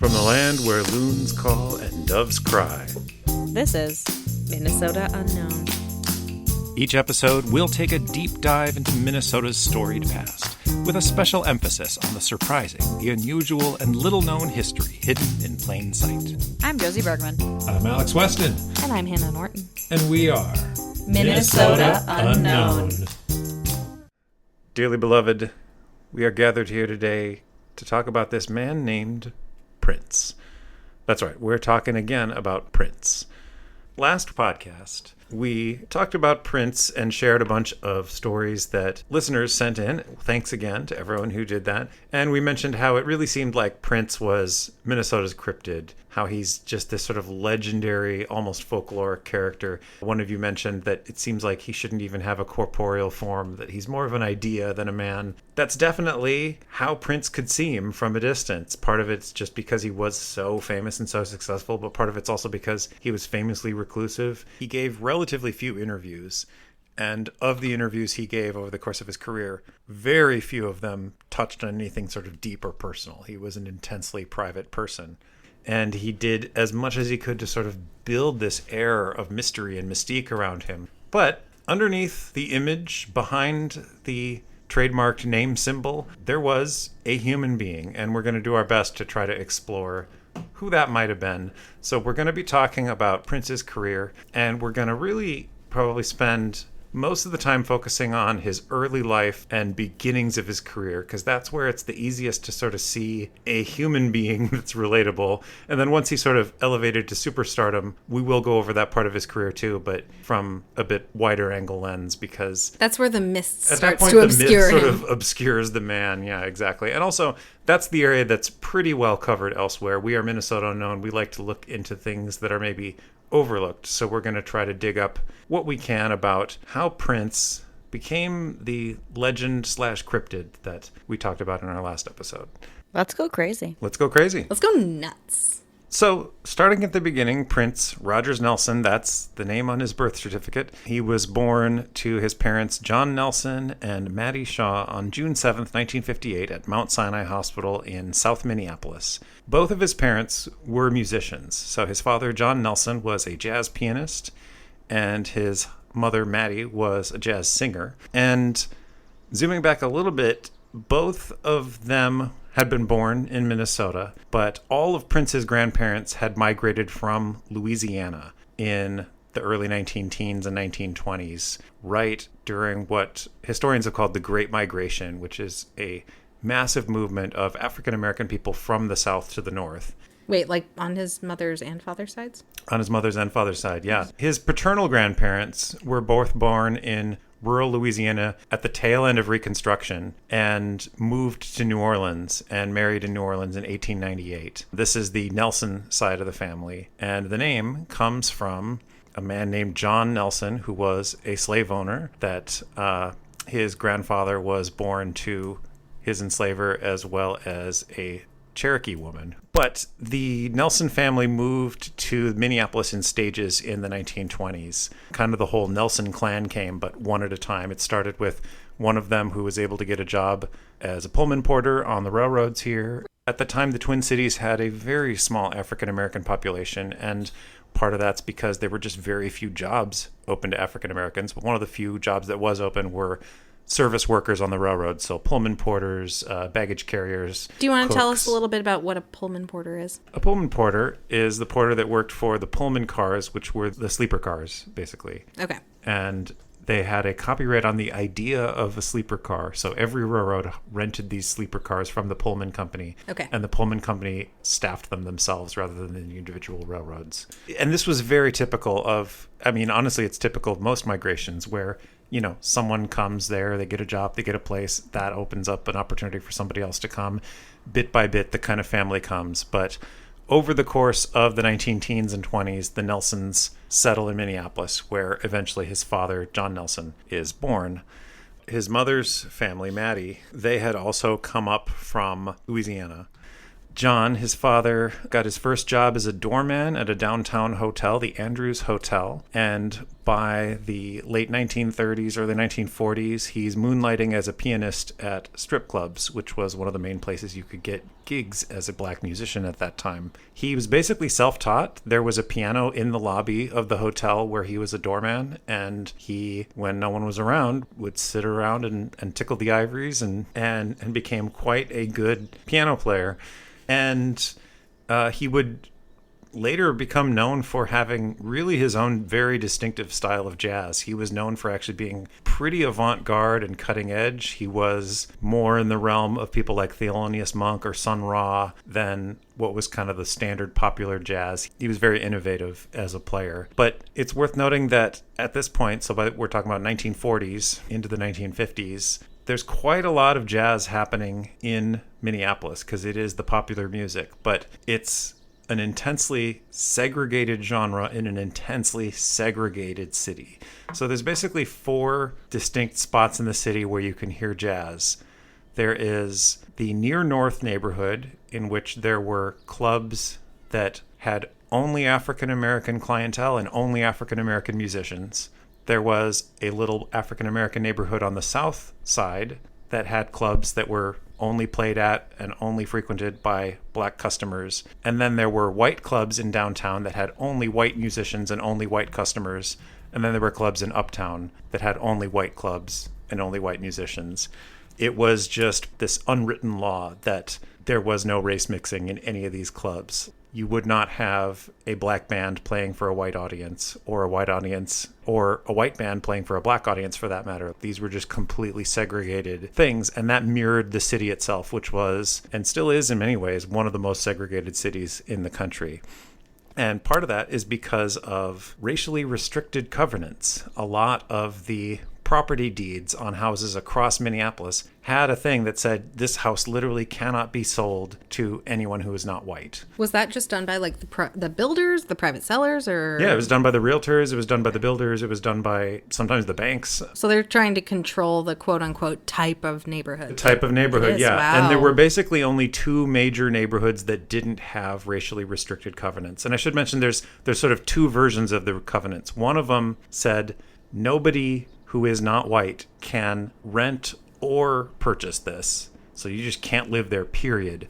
From the land where loons call and doves cry. This is Minnesota Unknown. Each episode, we'll take a deep dive into Minnesota's storied past, with a special emphasis on the surprising, the unusual, and little-known history hidden in plain sight. I'm Josie Bergman. I'm Alex Weston. And I'm Hannah Norton. And we are Minnesota Unknown. Dearly beloved, we are gathered here today to talk about this man named Prince. That's right, we're talking again about Prince. Last podcast, we talked about Prince and shared a bunch of stories that listeners sent in. Thanks again to everyone who did that. And we mentioned how it really seemed like Prince was Minnesota's cryptid, how he's just this sort of legendary, almost folkloric character. One of you mentioned that it seems like he shouldn't even have a corporeal form, that he's more of an idea than a man. That's definitely how Prince could seem from a distance. Part of it's just because he was so famous and so successful, but part of it's also because he was famously reclusive. He gave relatively few interviews, and of the interviews he gave over the course of his career, very few of them touched on anything sort of deep or personal. He was an intensely private person, and he did as much as he could to sort of build this air of mystery and mystique around him. But underneath the image, behind the trademarked name symbol, there was a human being, and we're going to do our best to try to explore who that might have been. So we're going to be talking about Prince's career, and we're going to really probably spend most of the time focusing on his early life and beginnings of his career, because that's where it's the easiest to sort of see a human being that's relatable. And then once he sort of elevated to superstardom, we will go over that part of his career too, but from a bit wider angle lens, because that's where the mist starts at that point, to obscure him. Sort of obscures the man. Yeah, exactly. And also, that's the area that's pretty well covered elsewhere. We are Minnesota Unknown. We like to look into things that are maybe overlooked. So we're going to try to dig up what we can about how Prince became the legend / cryptid that we talked about in our last episode. Let's go crazy. Let's go crazy. Let's go nuts. So, starting at the beginning, Prince Rogers Nelson, that's the name on his birth certificate. He was born to his parents John Nelson and Maddie Shaw on June 7th, 1958 at Mount Sinai Hospital in South Minneapolis. Both of his parents were musicians. So his father, John Nelson, was a jazz pianist, and his mother, Maddie, was a jazz singer. And zooming back a little bit, both of them had been born in Minnesota, but all of Prince's grandparents had migrated from Louisiana in the early 19-teens and 1920s, right during what historians have called the Great Migration, which is a massive movement of African-American people from the South to the North. Wait, like on his mother's and father's sides? On his mother's and father's side, yeah. His paternal grandparents were both born in rural Louisiana at the tail end of Reconstruction and moved to New Orleans and married in New Orleans in 1898. This is the Nelson side of the family, and the name comes from a man named John Nelson, who was a slave owner that his grandfather was born to his enslaver as well as a Cherokee woman. But the Nelson family moved to Minneapolis in stages in the 1920s. Kind of the whole Nelson clan came, but one at a time. It started with one of them who was able to get a job as a Pullman porter on the railroads here. At the time, the Twin Cities had a very small African-American population, and part of that's because there were just very few jobs open to African-Americans. But one of the few jobs that was open were service workers on the railroad, so Pullman porters, baggage carriers. Do you want to cooks. tell us a little bit about what a Pullman porter is? A Pullman porter is the porter that worked for the Pullman cars, which were the sleeper cars, basically. Okay. And they had a copyright on the idea of a sleeper car, so every railroad rented these sleeper cars from the Pullman company. Okay. And the Pullman company staffed them themselves rather than the individual railroads. And this was very typical of, I mean, honestly, it's typical of most migrations where, you know, someone comes there, they get a job, they get a place, that opens up an opportunity for somebody else to come. Bit by bit, the kind of family comes. But over the course of the 19-teens and 20s, the Nelsons settle in Minneapolis, where eventually his father, John Nelson, is born. His mother's family, Maddie, they had also come up from Louisiana. John, his father, got his first job as a doorman at a downtown hotel, the Andrews Hotel. And by the late 1930s, early 1940s, he's moonlighting as a pianist at strip clubs, which was one of the main places you could get gigs as a black musician at that time. He was basically self-taught. There was a piano in the lobby of the hotel where he was a doorman, and he, when no one was around, would sit around and tickle the ivories and became quite a good piano player. And he would later become known for having really his own very distinctive style of jazz. He was known for actually being pretty avant-garde and cutting edge. He was more in the realm of people like Thelonious Monk or Sun Ra than what was kind of the standard popular jazz. He was very innovative as a player. But it's worth noting that at this point, we're talking about 1940s into the 1950s, there's quite a lot of jazz happening in Minneapolis because it is the popular music, but it's an intensely segregated genre in an intensely segregated city. So there's basically 4 distinct spots in the city where you can hear jazz. There is the Near North neighborhood, in which there were clubs that had only African American clientele and only African American musicians. There was a little African American neighborhood on the south side that had clubs that were only played at and only frequented by black customers. And then there were white clubs in downtown that had only white musicians and only white customers. And then there were clubs in uptown that had only white clubs and only white musicians. It was just this unwritten law that there was no race mixing in any of these clubs. You would not have a black band playing for a white audience, or a white audience, or a white band playing for a black audience for that matter. These were just completely segregated things, and that mirrored the city itself, which was, and still is in many ways, one of the most segregated cities in the country. And part of that is because of racially restricted covenants. A lot of the property deeds on houses across Minneapolis had a thing that said this house literally cannot be sold to anyone who is not white. Was that just done by like the builders, the private sellers, or? Yeah, it was done by the realtors, it was done by the builders, it was done by sometimes the banks. So they're trying to control the quote unquote type of neighborhood. The type of neighborhood, yeah. Wow. And there were basically only 2 major neighborhoods that didn't have racially restricted covenants. And I should mention there's sort of 2 versions of the covenants. One of them said nobody who is not white can rent or purchase this. So you just can't live there, period.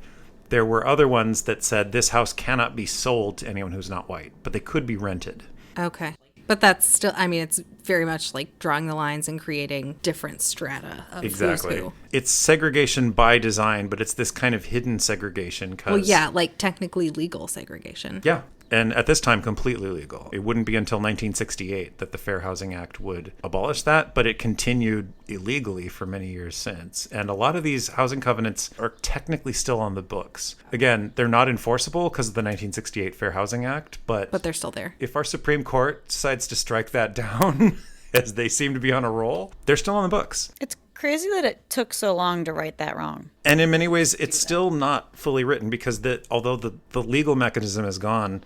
There were other ones that said this house cannot be sold to anyone who's not white, but they could be rented. Okay. But that's still, I mean, it's very much like drawing the lines and creating different strata of Exactly. who's who. It's segregation by design, but it's this kind of hidden segregation. Well, yeah, like technically legal segregation. Yeah. And at this time, completely legal. It wouldn't be until 1968 that the Fair Housing Act would abolish that, but it continued illegally for many years since. And a lot of these housing covenants are technically still on the books. Again, they're not enforceable because of the 1968 Fair Housing Act, but they're still there. If our Supreme Court decides to strike that down, as they seem to be on a roll, they're still on the books. It's crazy that it took so long to write that wrong. And in many ways, it's still not fully written because although the legal mechanism is gone,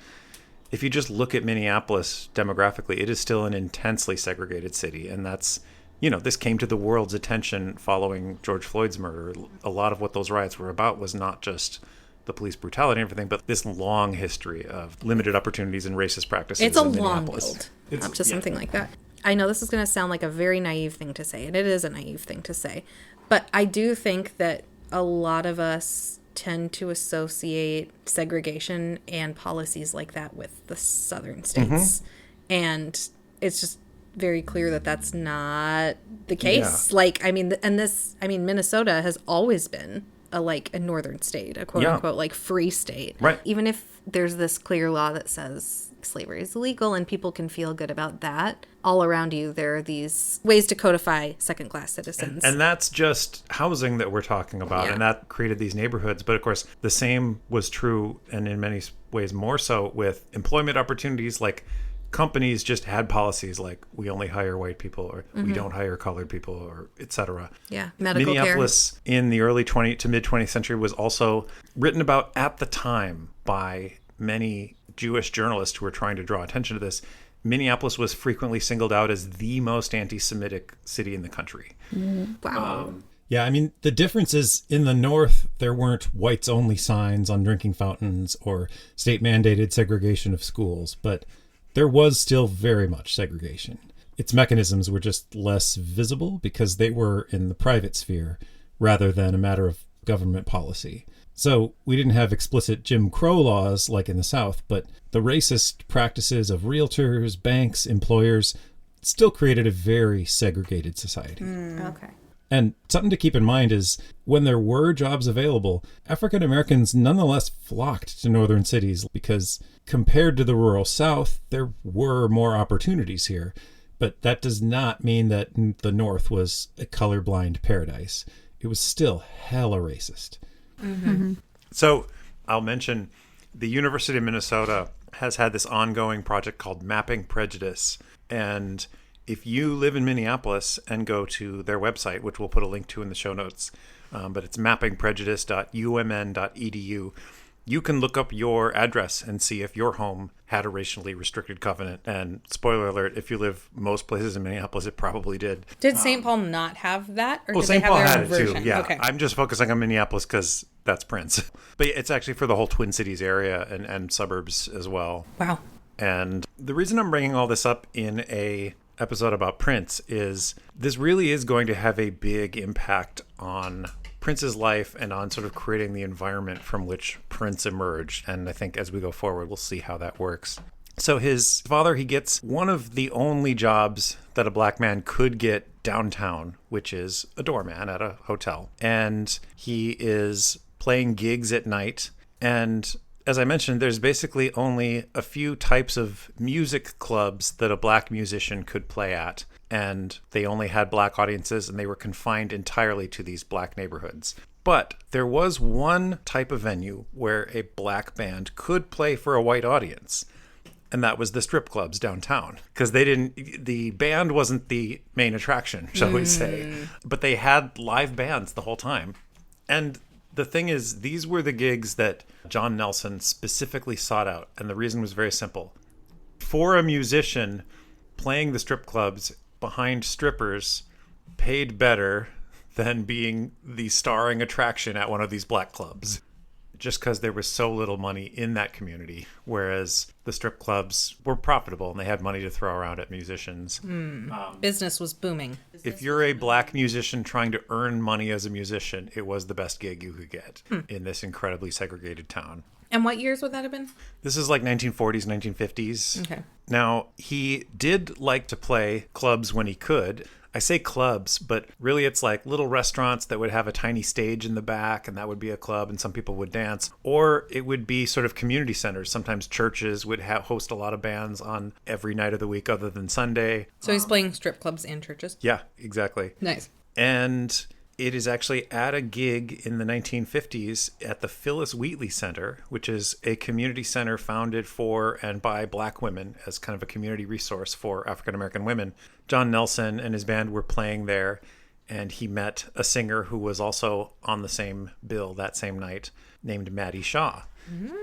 if you just look at Minneapolis demographically, it is still an intensely segregated city. And that's, this came to the world's attention following George Floyd's murder. A lot of what those riots were about was not just the police brutality and everything, but this long history of limited opportunities and racist practices it's a in long Minneapolis. build up to something like that. I know this is going to sound like a very naive thing to say, and it is a naive thing to say, but I do think that a lot of us tend to associate segregation and policies like that with the southern states. Mm-hmm. And it's just very clear that that's not the case. Yeah. Minnesota has always been a northern state, a quote unquote free state. Right. Even if there's this clear law that says slavery is illegal and people can feel good about that, all around you there are these ways to codify second-class citizens. And that's just housing that we're talking about, and that created these neighborhoods. But of course, the same was true, and in many ways more so, with employment opportunities. Like, companies just had policies like, we only hire white people, or we don't hire colored people, or etc. Yeah, medical Minneapolis care. In the early 20 to mid-20th century was also written about at the time by many Jewish journalists who were trying to draw attention to this. Minneapolis was frequently singled out as the most anti-Semitic city in the country. Wow. Yeah, I mean, the difference is in the North, there weren't whites only signs on drinking fountains or state mandated segregation of schools, but there was still very much segregation. Its mechanisms were just less visible because they were in the private sphere rather than a matter of government policy. So we didn't have explicit Jim Crow laws like in the South, but the racist practices of realtors, banks, employers still created a very segregated society. Okay. And something to keep in mind is when there were jobs available, African Americans nonetheless flocked to northern cities because compared to the rural South, there were more opportunities here. But that does not mean that the North was a colorblind paradise. It was still hella racist. So I'll mention the University of Minnesota has had this ongoing project called Mapping Prejudice. And if you live in Minneapolis and go to their website, which we'll put a link to in the show notes, but it's mappingprejudice.umn.edu, you can look up your address and see if your home had a racially restricted covenant. And spoiler alert, if you live most places in Minneapolis, it probably did. Did St. Paul not have that? Or Well, did St. they have Paul their had own it version? too. Yeah, Okay. I'm just focusing on Minneapolis because that's Prince. But it's actually for the whole Twin Cities area and suburbs as well. Wow. And the reason I'm bringing all this up in a episode about Prince is this really is going to have a big impact on Prince's life and on sort of creating the environment from which Prince emerged. And I think as we go forward, we'll see how that works. So his father, he gets one of the only jobs that a black man could get downtown, which is a doorman at a hotel. And he is playing gigs at night. And as I mentioned, there's basically only a few types of music clubs that a black musician could play at. And they only had black audiences and they were confined entirely to these black neighborhoods. But there was one type of venue where a black band could play for a white audience. And that was the strip clubs downtown. Because the band wasn't the main attraction, shall we say. But they had live bands the whole time. And the thing is, these were the gigs that John Nelson specifically sought out. And the reason was very simple. For a musician, playing the strip clubs behind strippers paid better than being the starring attraction at one of these black clubs. Just because there was so little money in that community, whereas the strip clubs were profitable and they had money to throw around at musicians. Business was booming. If you're a black musician trying to earn money as a musician, it was the best gig you could get in this incredibly segregated town. And what years would that have been? This is like 1940s, 1950s. Okay. Now, he did like to play clubs when he could. I say clubs, but really it's like little restaurants that would have a tiny stage in the back, and that would be a club, and some people would dance. Or it would be sort of community centers. Sometimes churches would host a lot of bands on every night of the week other than Sunday. So he's playing strip clubs and churches? Yeah, exactly. Nice. And it is actually at a gig in the 1950s at the Phyllis Wheatley Center, which is a community center founded for and by black women as kind of a community resource for African American women. John Nelson and his band were playing there, and he met a singer who was also on the same bill that same night named Maddie Shaw.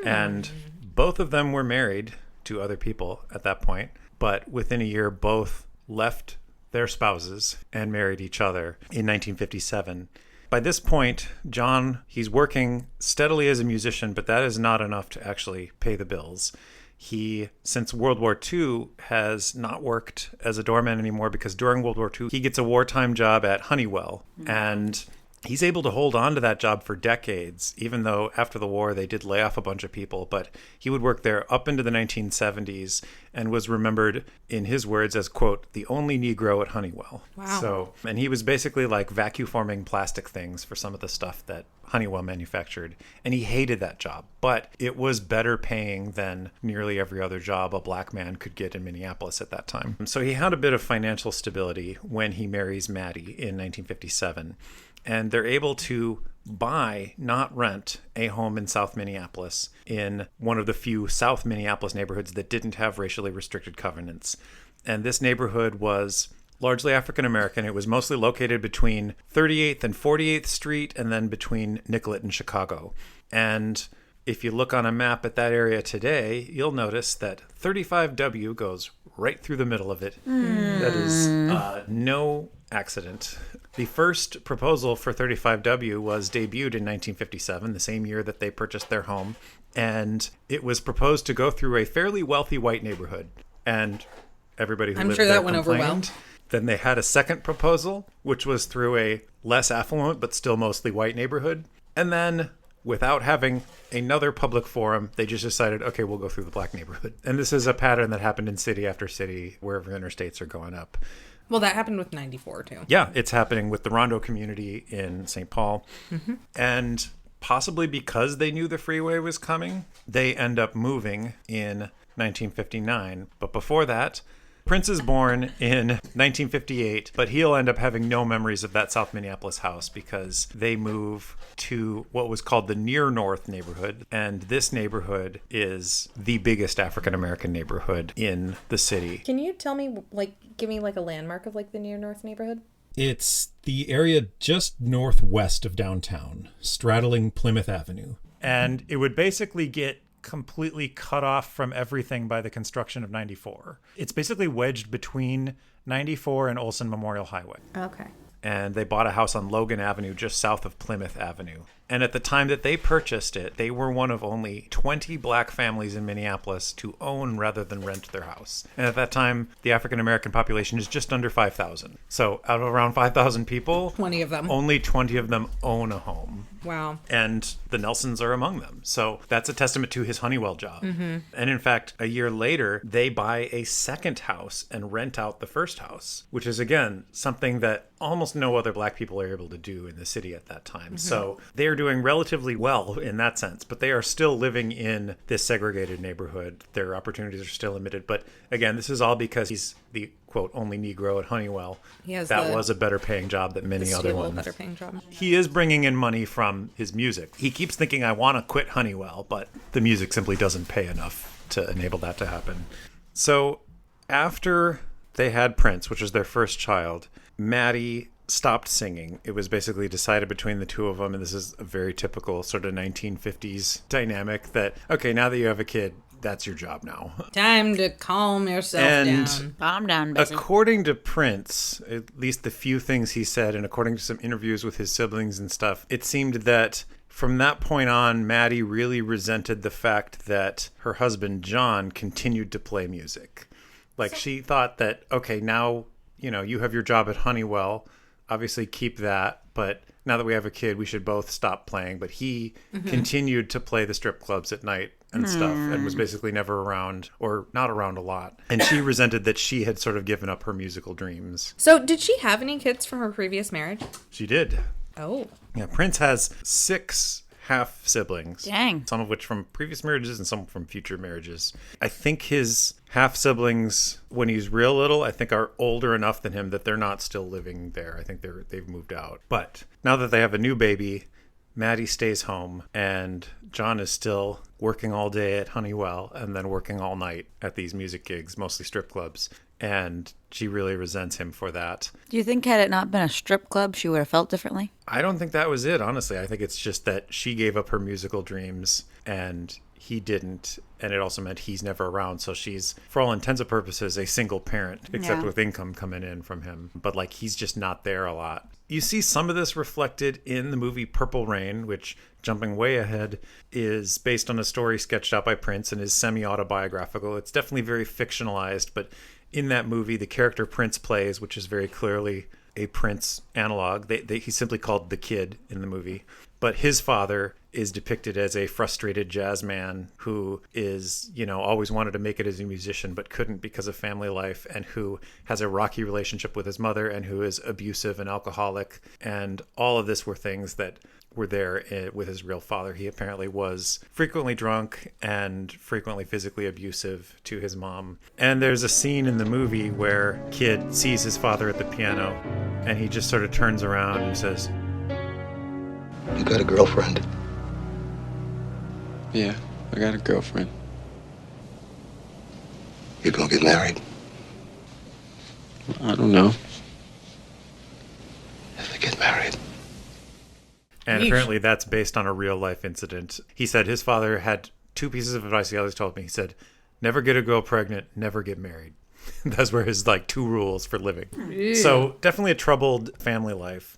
And both of them were married to other people at that point, but within a year, both left their spouses and married each other in 1957. By this point, John, he's working steadily as a musician, but that is not enough to actually pay the bills. He, since World War II, has not worked as a doorman anymore because during World War II, he gets a wartime job at Honeywell. And he's able to hold on to that job for decades, even though after the war they did lay off a bunch of people. But he would work there up into the 1970s and was remembered, in his words, as, quote, the only Negro at Honeywell. Wow. And he was basically like vacuum forming plastic things for some of the stuff that Honeywell manufactured. And he hated that job, but it was better paying than nearly every other job a black man could get in Minneapolis at that time. So he had a bit of financial stability when he marries Maddie in 1957. And they're able to buy, not rent, a home in South Minneapolis in one of the few South Minneapolis neighborhoods that didn't have racially restricted covenants. And this neighborhood was largely African American. It was mostly located between 38th and 48th Street and then between Nicollet and Chicago. And if you look on a map at that area today, you'll notice that 35W goes right through the middle of it. That is no accident. The first proposal for 35W was debuted in 1957, the same year that they purchased their home, and it was proposed to go through a fairly wealthy white neighborhood. And everybody who I'm lived sure there that went over well. complained. Then they had a second proposal, which was through a less affluent but still mostly white neighborhood. And then, without having another public forum, they just decided, okay, we'll go through the black neighborhood. And this is a pattern that happened in city after city, wherever interstates are going up. Well, that happened with 94, too. Yeah, it's happening with the Rondo community in St. Paul. Mm-hmm. And possibly because they knew the freeway was coming, they end up moving in 1959. But before that, Prince is born in 1958, but he'll end up having no memories of that South Minneapolis house because they move to what was called the Near North neighborhood. And this neighborhood is the biggest African-American neighborhood in the city. Can you tell me, give me a landmark of the Near North neighborhood? It's the area just northwest of downtown, straddling Plymouth Avenue. And it would basically get completely cut off from everything by the construction of 94. It's basically wedged between 94 and Olson Memorial Highway. Okay. And they bought a house on Logan Avenue just south of Plymouth Avenue. And at the time that they purchased it, they were one of only 20 black families in Minneapolis to own rather than rent their house. And at that time, the African-American population is just under 5,000. So out of around 5,000 people, 20 of them. Only 20 of them own a home. Wow. And the Nelsons are among them. So that's a testament to his Honeywell job. Mm-hmm. And in fact, a year later, they buy a second house and rent out the first house, which is, again, something that almost no other black people are able to do in the city at that time. Mm-hmm. So they're doing relatively well in that sense, but they are still living in this segregated neighborhood. Their opportunities are still limited. But again, this is all because he's the quote only Negro at Honeywell. That was a better paying job than many other ones. Better paying job. He is bringing in money from his music. He keeps thinking, I want to quit Honeywell, but the music simply doesn't pay enough to enable that to happen. So after they had Prince, which was their first child, Maddie stopped singing. It was basically decided between the two of them, and this is a very typical sort of 1950s dynamic that, okay, now that you have a kid, that's your job now. Time to calm yourself down. Calm down, busy. According to Prince, at least the few things he said, and according to some interviews with his siblings and stuff, it seemed that from that point on, Maddie really resented the fact that her husband, John, continued to play music. She thought that, okay, now, you have your job at Honeywell, obviously keep that, but now that we have a kid, we should both stop playing. But he continued to play the strip clubs at night and stuff, and was basically never around, or not around a lot. And she resented that she had sort of given up her musical dreams. So did she have any kids from her previous marriage? She did. Oh. Yeah, Prince has 6 half siblings. Dang. Some of which from previous marriages and some from future marriages. I think his half siblings, when he's real little, I think are older enough than him that they're not still living there. I think they've moved out. But now that they have a new baby, Maddie stays home and John is still working all day at Honeywell and then working all night at these music gigs, mostly strip clubs. And she really resents him for that. Do you think had it not been a strip club, she would have felt differently? I don't think that was it, honestly. I think it's just that she gave up her musical dreams and he didn't. And it also meant he's never around. So she's, for all intents and purposes, a single parent, except with income coming in from him. But he's just not there a lot. You see some of this reflected in the movie Purple Rain, which, jumping way ahead, is based on a story sketched out by Prince and is semi-autobiographical. It's definitely very fictionalized, but in that movie, the character Prince plays, which is very clearly a Prince analog, he's simply called the Kid in the movie. But his father is depicted as a frustrated jazz man who is, always wanted to make it as a musician but couldn't because of family life, and who has a rocky relationship with his mother and who is abusive and alcoholic. And all of this were things that were there with his real father. He apparently was frequently drunk and frequently physically abusive to his mom. And there's a scene in the movie where Kid sees his father at the piano and he just sort of turns around and says, "You got a girlfriend?" "Yeah, I got a girlfriend." "You gonna get married?" "I don't know." "If they get married." And apparently that's based on a real life incident. He said his father had 2 pieces of advice he always told me. He said, never get a girl pregnant, never get married. Those were his like 2 rules for living. So definitely a troubled family life.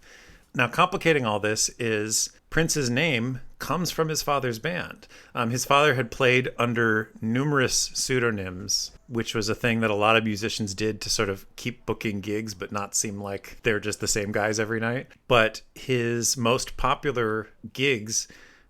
Now, complicating all this is Prince's name comes from his father's band. His father had played under numerous pseudonyms, which was a thing that a lot of musicians did to sort of keep booking gigs but not seem like they're just the same guys every night. But his most popular gigs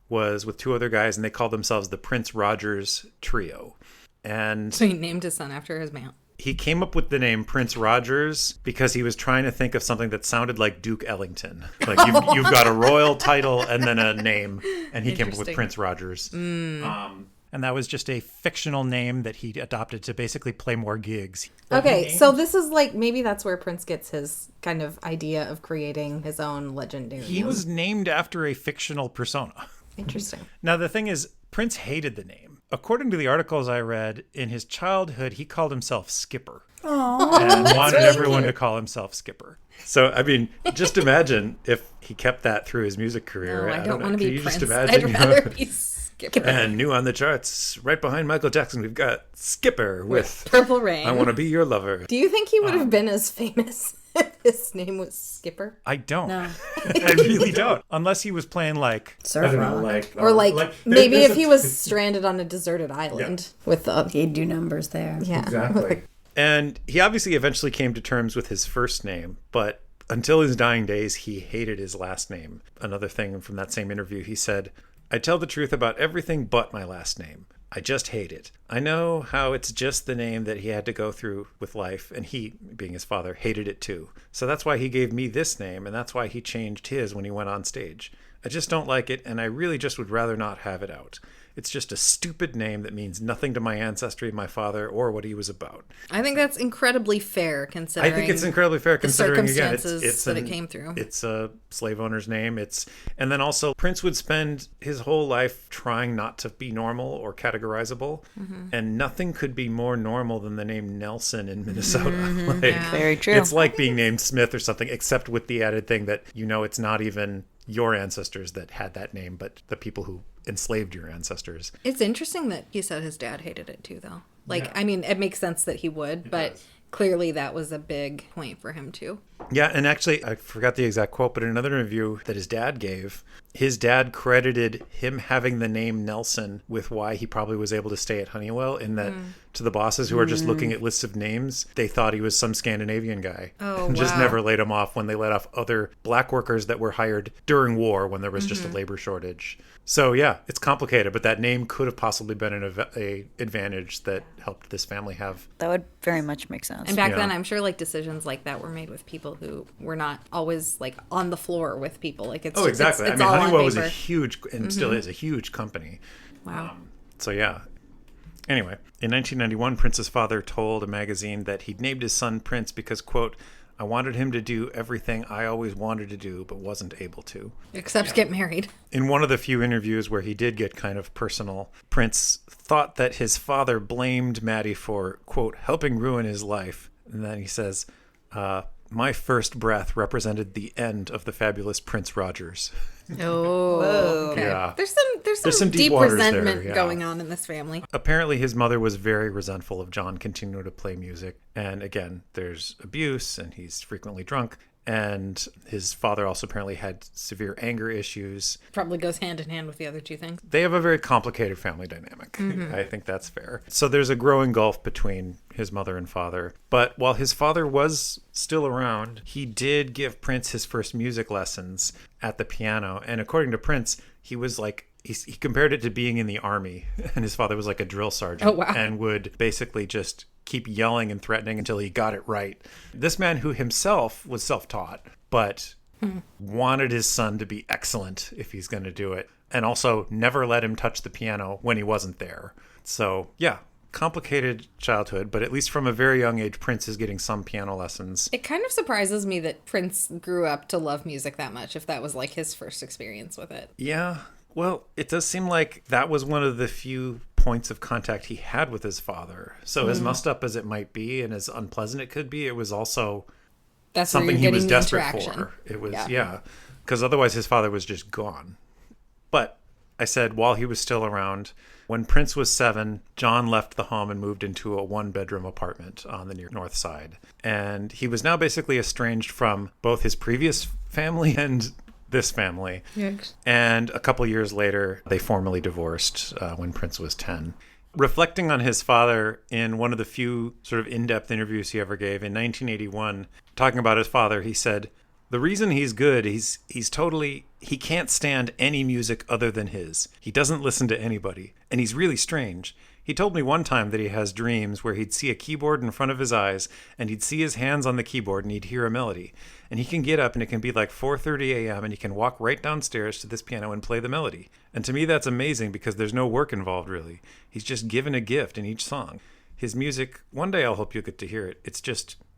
was with 2 other guys, and they called themselves the Prince Rogers Trio. And So he named his son after his man. he came up with the name Prince Rogers because he was trying to think of something that sounded like Duke Ellington. Like you've got a royal title and then a name, and he came up with Interesting. Prince Rogers. And that was just a fictional name that he adopted to basically play more gigs. Okay, so this is like, maybe that's where Prince gets his kind of idea of creating his own legendary. He was named after a fictional persona. Interesting. Now, the thing is, Prince hated the name. According to the articles I read, in his childhood, he called himself Skipper. And wanted everyone to call himself Skipper. So, I mean, just imagine if he kept that through his music career. No, I don't want to Can be you Prince. just imagine? I'd rather be Skipper. And new on the charts, right behind Michael Jackson, we've got Skipper with Purple Rain. I Want to Be Your Lover. Do you think he would have been as famous if his name was Skipper? I don't. No. I really don't. Unless he was playing like, Surf I don't know, rock. like... Or like, maybe there's if a- he was stranded on a deserted island with the... He'd do numbers there. Yeah. Exactly. And he obviously eventually came to terms with his first name, but until his dying days, he hated his last name. Another thing from that same interview, he said, "I tell the truth about everything but my last name. I just hate it. I know how it's just the name that he had to go through with life, and he, being his father, hated it too. So that's why he gave me this name, and that's why he changed his when he went on stage. I just don't like it, and I really just would rather not have it out. It's just a stupid name that means nothing to my ancestry, my father, or what he was about." I think that's incredibly fair, considering I think it's incredibly fair considering, again, circumstances that it came through. It's a slave owner's name. And then also Prince would spend his whole life trying not to be normal or categorizable. And nothing could be more normal than the name Nelson in Minnesota. Like, Very true. it's like being named Smith or something, except with the added thing that, it's not even your ancestors that had that name, but the people who enslaved your ancestors. It's interesting that he said his dad hated it too, though. Like, I mean, it makes sense that he would, but clearly that was a big point for him too. Yeah, and actually, I forgot the exact quote, but in another interview that his dad gave, his dad credited him having the name Nelson with why he probably was able to stay at Honeywell, in that to the bosses who are just looking at lists of names, they thought he was some Scandinavian guy. Oh, And just wow. never laid him off when they let off other black workers that were hired during war when there was just a labor shortage. So yeah, it's complicated, but that name could have possibly been a advantage that helped this family have. That would very much make sense. And back Yeah. then, I'm sure like decisions like that were made with people who were not always like on the floor with people. Like it's Oh, exactly. It's I mean, all on Honeywell was a paper. huge, and still is a huge company. Wow. So yeah. Anyway, in 1991, Prince's father told a magazine that he'd named his son Prince because, quote, "I wanted him to do everything I always wanted to do but wasn't able to." Except get married. In one of the few interviews where he did get kind of personal, Prince thought that his father blamed Maddie for, quote, helping ruin his life. And then he says, "My first breath represented the end of the fabulous Prince Rogers." Oh, okay. Yeah. There's some deep deep waters there, resentment yeah. going on in this family. Apparently, his mother was very resentful of John continuing to play music. And again, there's abuse, and he's frequently drunk. And his father also apparently had severe anger issues. Probably goes hand in hand with the other two things. They have a very complicated family dynamic. I think that's fair. So there's a growing gulf between his mother and father. But while his father was still around, he did give Prince his first music lessons at the piano. And according to Prince, he was like, he compared it to being in the army. And his father was like a drill sergeant. Oh, wow. And would basically just keep yelling and threatening until he got it right. This man, who himself was self-taught, but wanted his son to be excellent if he's going to do it, and also never let him touch the piano when he wasn't there. So yeah, complicated childhood, but at least from a very young age, Prince is getting some piano lessons. It kind of surprises me that Prince grew up to love music that much, if that was like his first experience with it. Yeah, well, it does seem like that was one of the few points of contact he had with his father. So as messed up as it might be and as unpleasant it could be, it was also That's something where he you're was getting the desperate interaction. for. It was, yeah, because otherwise his father was just gone. But I said while he was still around. When Prince was 7, John left the home and moved into a one-bedroom apartment on the near north side. And he was now basically estranged from both his previous family and this family. Yikes. And a couple years later, they formally divorced when Prince was 10. Reflecting on his father in one of the few sort of in-depth interviews he ever gave in 1981, talking about his father, he said, "The reason he's good, he can't stand any music other than his. He doesn't listen to anybody. And he's really strange. He told me one time that he has dreams where he'd see a keyboard in front of his eyes and he'd see his hands on the keyboard and he'd hear a melody. And he can get up and it can be like 4:30 a.m. and he can walk right downstairs to this piano and play the melody. And to me that's amazing because there's no work involved really. He's just given a gift in each song. His music, one day I'll hope you'll get to hear it. It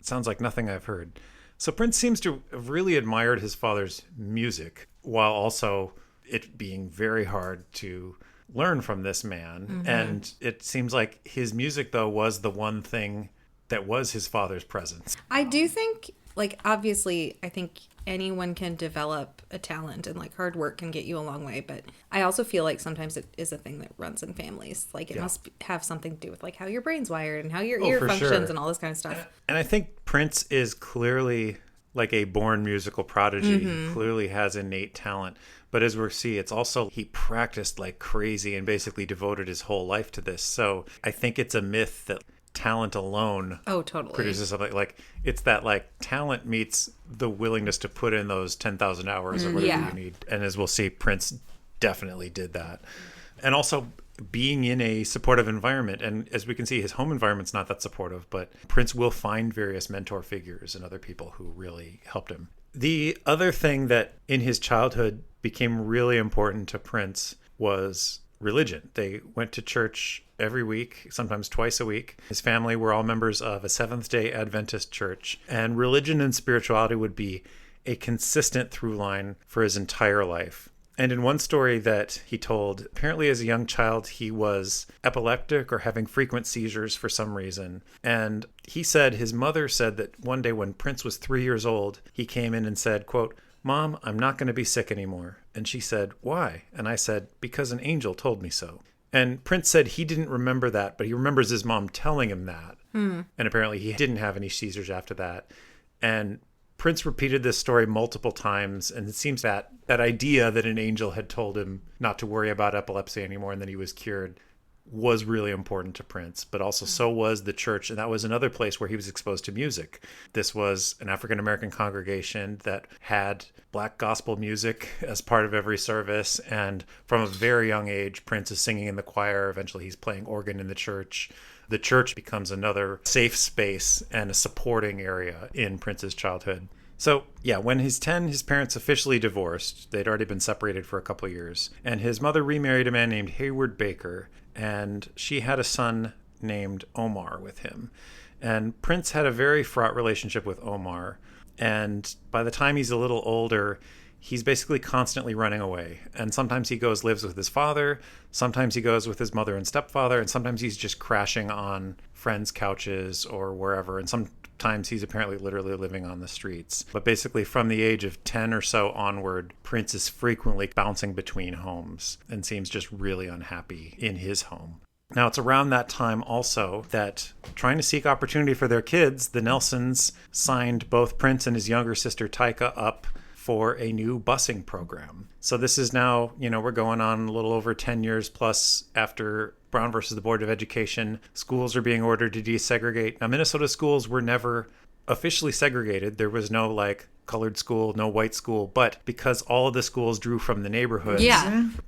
sounds like nothing I've heard." So Prince seems to have really admired his father's music while also it being very hard to learn from this man. Mm-hmm. And it seems like his music, though, was the one thing that was his father's presence. I do think, like, obviously, I think anyone can develop a talent and, like, hard work can get you a long way. But I also feel like sometimes it is a thing that runs in families. Like, it must have something to do with, like, how your brain's wired and how your ear functions and all this kind of stuff. And I think Prince is clearly like a born musical prodigy. Mm-hmm. He clearly has innate talent. But as we'll see, it's also he practiced like crazy and basically devoted his whole life to this. So I think it's a myth that talent alone produces something. Like it's that like talent meets the willingness to put in those 10,000 hours or whatever you need. And as we'll see, Prince definitely did that. And also being in a supportive environment. And as we can see, his home environment's not that supportive, but Prince will find various mentor figures and other people who really helped him. The other thing that in his childhood became really important to Prince was religion. They went to church every week, sometimes twice a week. His family were all members of a Seventh-day Adventist church, and religion and spirituality would be a consistent through line for his entire life. And in one story that he told, apparently as a young child, he was epileptic or having frequent seizures for some reason. And he said his mother said that one day when Prince was 3 years old, he came in and said, quote, "Mom, I'm not going to be sick anymore." And she said, "Why?" And I said, "Because an angel told me so." And Prince said he didn't remember that, but he remembers his mom telling him that. And apparently he didn't have any seizures after that. And Prince repeated this story multiple times, and it seems that idea that an angel had told him not to worry about epilepsy anymore and that he was cured was really important to Prince, but also so was the church, and that was another place where he was exposed to music. This was an African-American congregation that had black gospel music as part of every service, and from a very young age, Prince is singing in the choir. Eventually he's playing organ in the church. The church becomes another safe space and a supporting area in Prince's childhood. So, yeah, when he's 10, his parents officially divorced. They'd already been separated for a couple of years. And his mother remarried a man named Hayward Baker, and she had a son named Omar with him. And Prince had a very fraught relationship with Omar. And by the time he's a little older, he's basically constantly running away. And sometimes he lives with his father, sometimes he goes with his mother and stepfather, and sometimes he's just crashing on friends' couches or wherever. And sometimes he's apparently literally living on the streets. But basically from the age of 10 or so onward, Prince is frequently bouncing between homes and seems just really unhappy in his home. Now, it's around that time also that, trying to seek opportunity for their kids, the Nelsons signed both Prince and his younger sister Tyka up for a new busing program. So this is now, we're going on a little over 10 years plus after Brown versus the Board of Education. Schools are being ordered to desegregate. Now, Minnesota schools were never officially segregated. There was no colored school, no white school, but because all of the schools drew from the neighborhoods,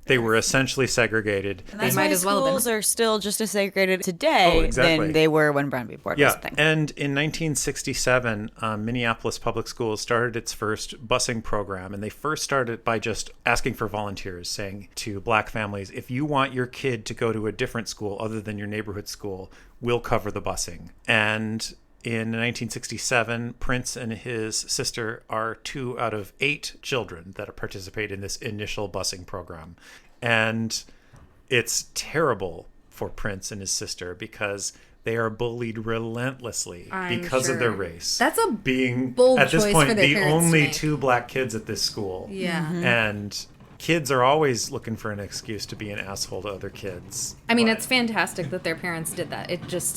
they were essentially segregated. And that's why schools are still just as segregated today than they were when Brown v. Board was a thing. And in 1967, Minneapolis Public Schools started its first busing program, and they first started by just asking for volunteers, saying to black families, if you want your kid to go to a different school other than your neighborhood school, we'll cover the busing. And in 1967, Prince and his sister are 2 out of 8 children that participate in this initial busing program. And it's terrible for Prince and his sister because they are bullied relentlessly because of their race. That's a being bold at this choice point for their the parents only to make. 2 black kids at this school. Yeah. And kids are always looking for an excuse to be an asshole to other kids. I mean, it's fantastic that their parents did that.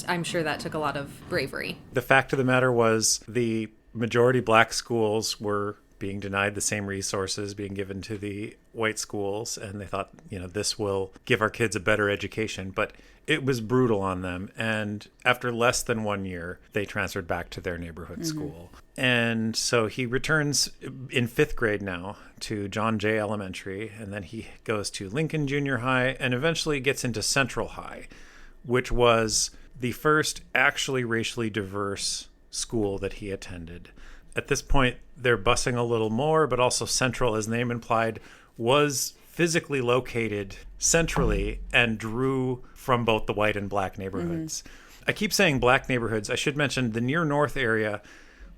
I'm sure that took a lot of bravery. The fact of the matter was the majority black schools were being denied the same resources being given to the white schools, and they thought, this will give our kids a better education, but it was brutal on them. And after less than 1 year, they transferred back to their neighborhood school. And so he returns in 5th grade now to John Jay Elementary, and then he goes to Lincoln Junior High and eventually gets into Central High, which was the first actually racially diverse school that he attended. At this point, they're busing a little more, but also Central, as the name implied, was physically located centrally and drew from both the white and black neighborhoods. I keep saying black neighborhoods. I should mention the near north area.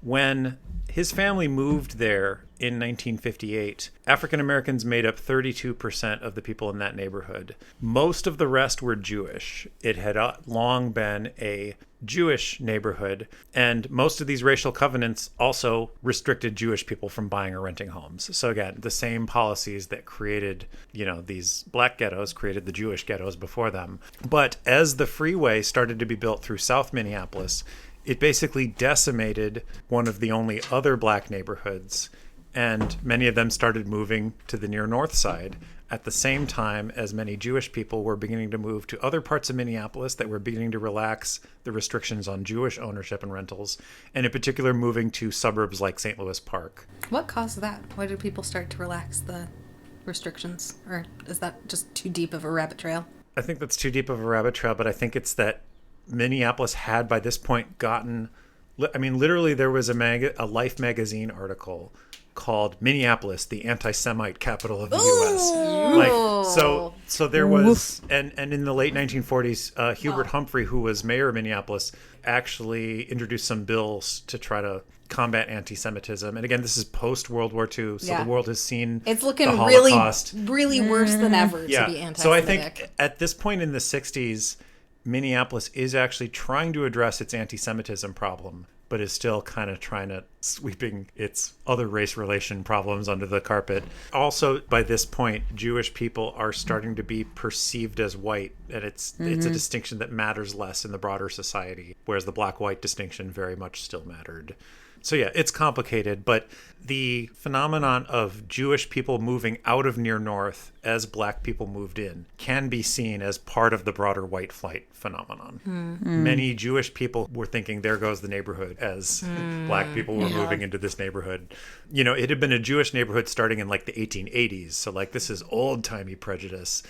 When his family moved there in 1958, African Americans made up 32% of the people in that neighborhood. Most of the rest were Jewish. It had long been a Jewish neighborhood, and most of these racial covenants also restricted Jewish people from buying or renting homes. So again, the same policies that created, these black ghettos created the Jewish ghettos before them. But as the freeway started to be built through South Minneapolis, it basically decimated one of the only other black neighborhoods, and many of them started moving to the near north side at the same time as many Jewish people were beginning to move to other parts of Minneapolis that were beginning to relax the restrictions on Jewish ownership and rentals, and in particular moving to suburbs like St. Louis Park. What caused that? Why did people start to relax the restrictions? Or is that just too deep of a rabbit trail? I think that's too deep of a rabbit trail, but I think it's that Minneapolis had by this point gotten, literally there was a Life magazine article called Minneapolis, the anti-Semite capital of the U.S. So there was, and in the late 1940s, Hubert Humphrey, who was mayor of Minneapolis, actually introduced some bills to try to combat anti-Semitism. And again, this is post-World War II, so the world has seen it's looking the Holocaust. really worse than ever to be anti-Semitic. So I think at this point in the 60s, Minneapolis is actually trying to address its anti-Semitism problem, but is still kind of sweeping its other race relation problems under the carpet. Also, by this point, Jewish people are starting to be perceived as white, and it's a distinction that matters less in the broader society, whereas the black-white distinction very much still mattered. So yeah, it's complicated, but the phenomenon of Jewish people moving out of near north as black people moved in can be seen as part of the broader white flight phenomenon. Many Jewish people were thinking, there goes the neighborhood, as black people were moving into this neighborhood. It had been a Jewish neighborhood starting in like the 1880s. So like this is old-timey prejudice.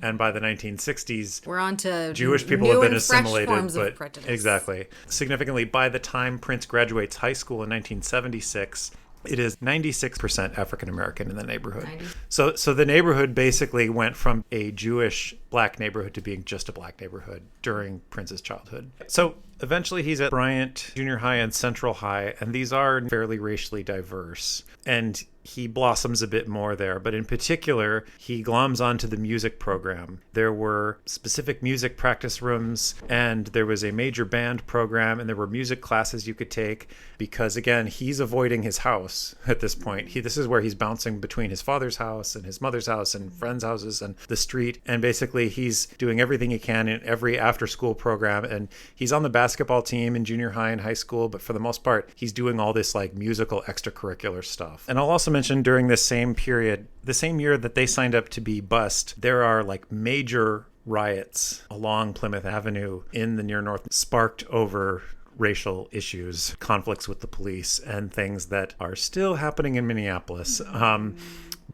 And by the 1960s, we're on to Jewish people have been assimilated. Forms of prejudice. Exactly. Significantly, by the time Prince graduates high school in 1976, it is 96% African American in the neighborhood. So the neighborhood basically went from a Jewish black neighborhood to being just a black neighborhood during Prince's childhood. So eventually he's at Bryant Junior High and Central High, and these are fairly racially diverse. And he blossoms a bit more there, but in particular, he gloms onto the music program. There were specific music practice rooms, and there was a major band program, and there were music classes you could take because, again, he's avoiding his house at this point. This is where he's bouncing between his father's house and his mother's house and friends' houses and the street, and basically he's doing everything he can in every after-school program, and he's on the basketball team in junior high and high school, but for the most part, he's doing all this like musical extracurricular stuff. And I'll also mention during this same period, the same year that they signed up to be bused, there are like major riots along Plymouth Avenue in the near north sparked over racial issues, conflicts with the police, and things that are still happening in Minneapolis.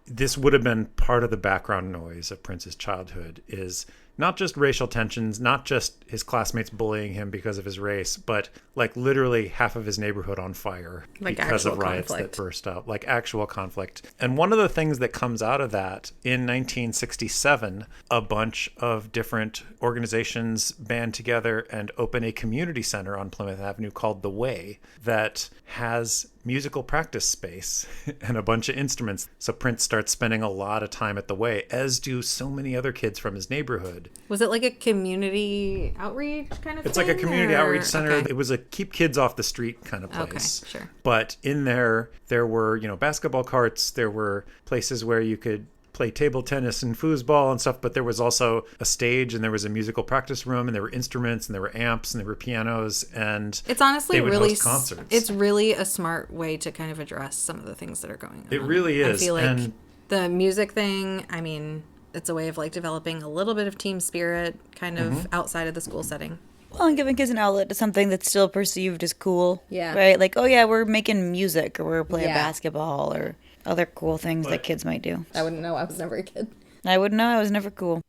This would have been part of the background noise of Prince's childhood, is not just racial tensions, not just his classmates bullying him because of his race, but like literally half of his neighborhood on fire because of riots that burst out, like actual conflict. And one of the things that comes out of that, in 1967, a bunch of different organizations band together and open a community center on Plymouth Avenue called The Way that has musical practice space and a bunch of instruments. So Prince starts spending a lot of time at The Way, as do so many other kids from his neighborhood. Was it like a community outreach kind of It's thing? Like a community outreach center. Okay. It was a keep kids off the street kind of place. Okay, sure. But in there were, basketball courts. There were places where you could play table tennis and foosball and stuff, but there was also a stage and there was a musical practice room and there were instruments and there were amps and there were pianos, and it's honestly they would really host concerts. It's really a smart way to kind of address some of the things that are going on. It really is. I feel like the music thing, I mean, it's a way of like developing a little bit of team spirit kind of outside of the school setting. Well, and giving kids an outlet to something that's still perceived as cool. Yeah. Right? Like, oh yeah, we're making music, or we're playing basketball, or other cool things that kids might do. I wouldn't know. I was never a kid. I wouldn't know. I was never cool.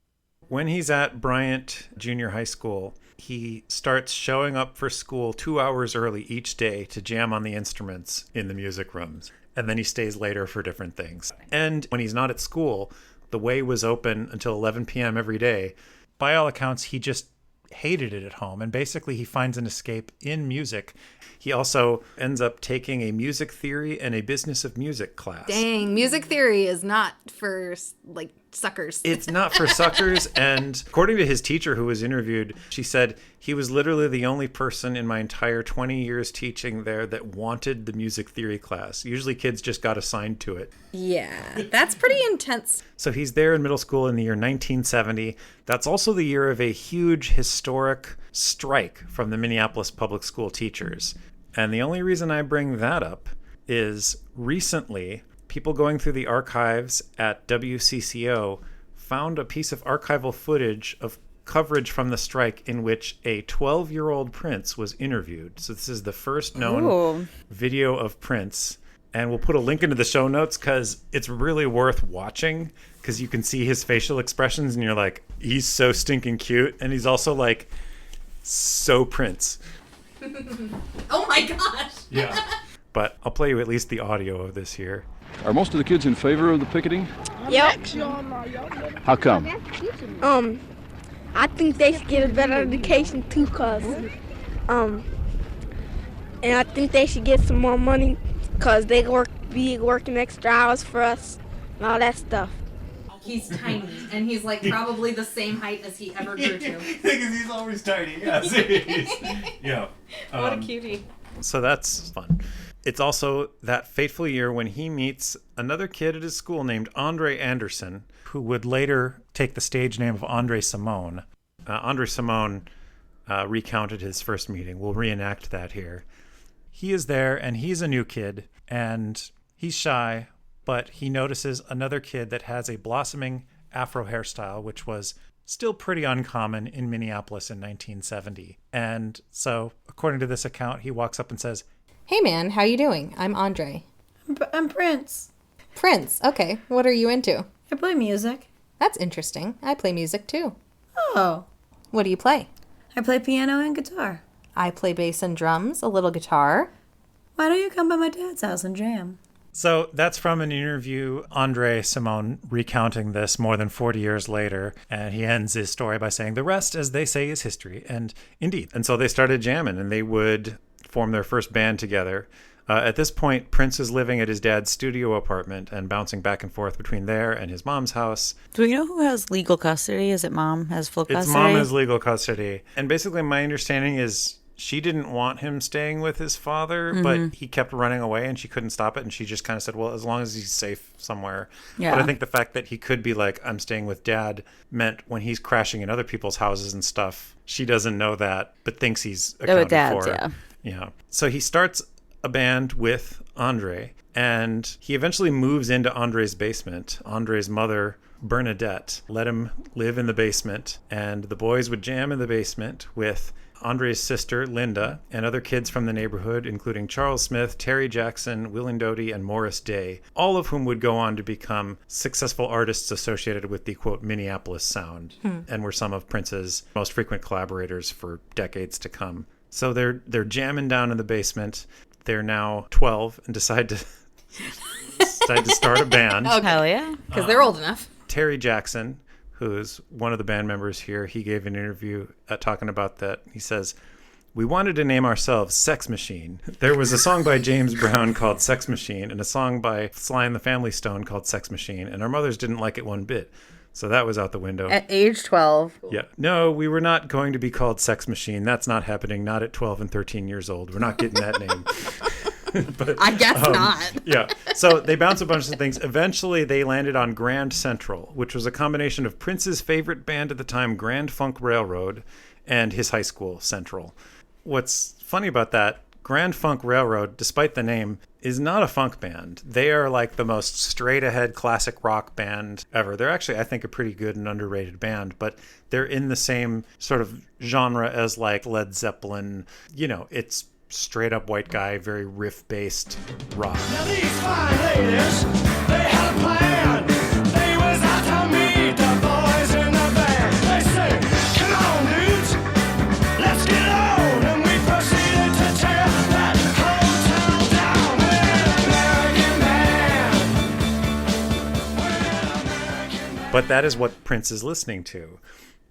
When he's at Bryant Junior High School, he starts showing up for school 2 hours early each day to jam on the instruments in the music rooms. And then he stays later for different things. And when he's not at school, the way was open until 11 p.m. every day. By all accounts, he just hated it at home, and basically he finds an escape in music. He also ends up taking a music theory and a business of music class. Dang, music theory is not for like suckers. It's not for suckers. And according to his teacher who was interviewed, she said he was literally the only person in my entire 20 years teaching there that wanted the music theory class. Usually kids just got assigned to it. Yeah, that's pretty intense. So he's there in middle school in the year 1970. That's also the year of a huge historic strike from the Minneapolis public school teachers. And the only reason I bring that up is recently people going through the archives at WCCO found a piece of archival footage of coverage from the strike in which a 12-year-old Prince was interviewed. So this is the first known video of Prince. And we'll put a link into the show notes because it's really worth watching, because you can see his facial expressions and you're like, he's so stinking cute. And he's also like, so Prince. Oh my gosh. Yeah. But I'll play you at least the audio of this here. Are most of the kids in favor of the picketing? Yep. How come? I think they should get a better education too, and I think they should get some more money, cause they be working extra hours for us and all that stuff. He's tiny, and he's like probably the same height as he ever grew to. Because he's always tiny. Yes. Yeah. What a cutie. So that's fun. It's also that fateful year when he meets another kid at his school named Andre Anderson, who would later take the stage name of Andre Simone. Andre Simone recounted his first meeting. We'll reenact that here. He is there, and he's a new kid, and he's shy, but he notices another kid that has a blossoming afro hairstyle, which was still pretty uncommon in Minneapolis in 1970. And so, according to this account, he walks up and says, "Hey man, how you doing? I'm Andre." I'm Prince. Prince, okay. What are you into? I play music. That's interesting. I play music too. Oh. What do you play? I play piano and guitar. I play bass and drums, a little guitar. Why don't you come by my dad's house and jam? So that's from an interview, Andre Simone recounting this more than 40 years later. And he ends his story by saying, "The rest, as they say, is history." And indeed. And so they started jamming, and they would form their first band together. At this point, Prince is living at his dad's studio apartment and bouncing back and forth between there and his mom's house. Do we know who has legal custody? Is it mom has full custody? It's mom has legal custody. And basically my understanding is she didn't want him staying with his father, but he kept running away and she couldn't stop it. And she just kind of said, well, as long as he's safe somewhere. Yeah. But I think the fact that he could be like, I'm staying with dad, meant when he's crashing in other people's houses and stuff, she doesn't know that, but thinks he's accounted for. Yeah. Yeah. So he starts a band with Andre, and he eventually moves into Andre's basement. Andre's mother, Bernadette, let him live in the basement, and the boys would jam in the basement with Andre's sister, Linda, and other kids from the neighborhood, including Charles Smith, Terry Jackson, Willin Doty, and Morris Day, all of whom would go on to become successful artists associated with the, quote, Minneapolis sound, and were some of Prince's most frequent collaborators for decades to come. So they're jamming down in the basement. They're now 12 and decide to start a band. Oh, hell yeah. Because they're old enough. Terry Jackson, who's one of the band members here, he gave an interview talking about that. He says, "We wanted to name ourselves Sex Machine. There was a song by James Brown called Sex Machine and a song by Sly and the Family Stone called Sex Machine, and our mothers didn't like it one bit. So that was out the window." At age 12. Yeah. No, we were not going to be called Sex Machine. That's not happening. Not at 12 and 13 years old. We're not getting that name. But I guess not. Yeah. So they bounced a bunch of things. Eventually, they landed on Grand Central, which was a combination of Prince's favorite band at the time, Grand Funk Railroad, and his high school, Central. What's funny about that, Grand Funk Railroad, despite the name, is not a funk band. They are like the most straight-ahead classic rock band ever. They're actually, I think, a pretty good and underrated band, but they're in the same sort of genre as like Led Zeppelin. You know, it's straight-up white guy, very riff-based rock. Now these fine ladies, they had a plan. They was out to meet the boys in the band. They say, come on, dudes, let's get on. And we proceeded to tear that hotel down with an American band. But that is what Prince is listening to,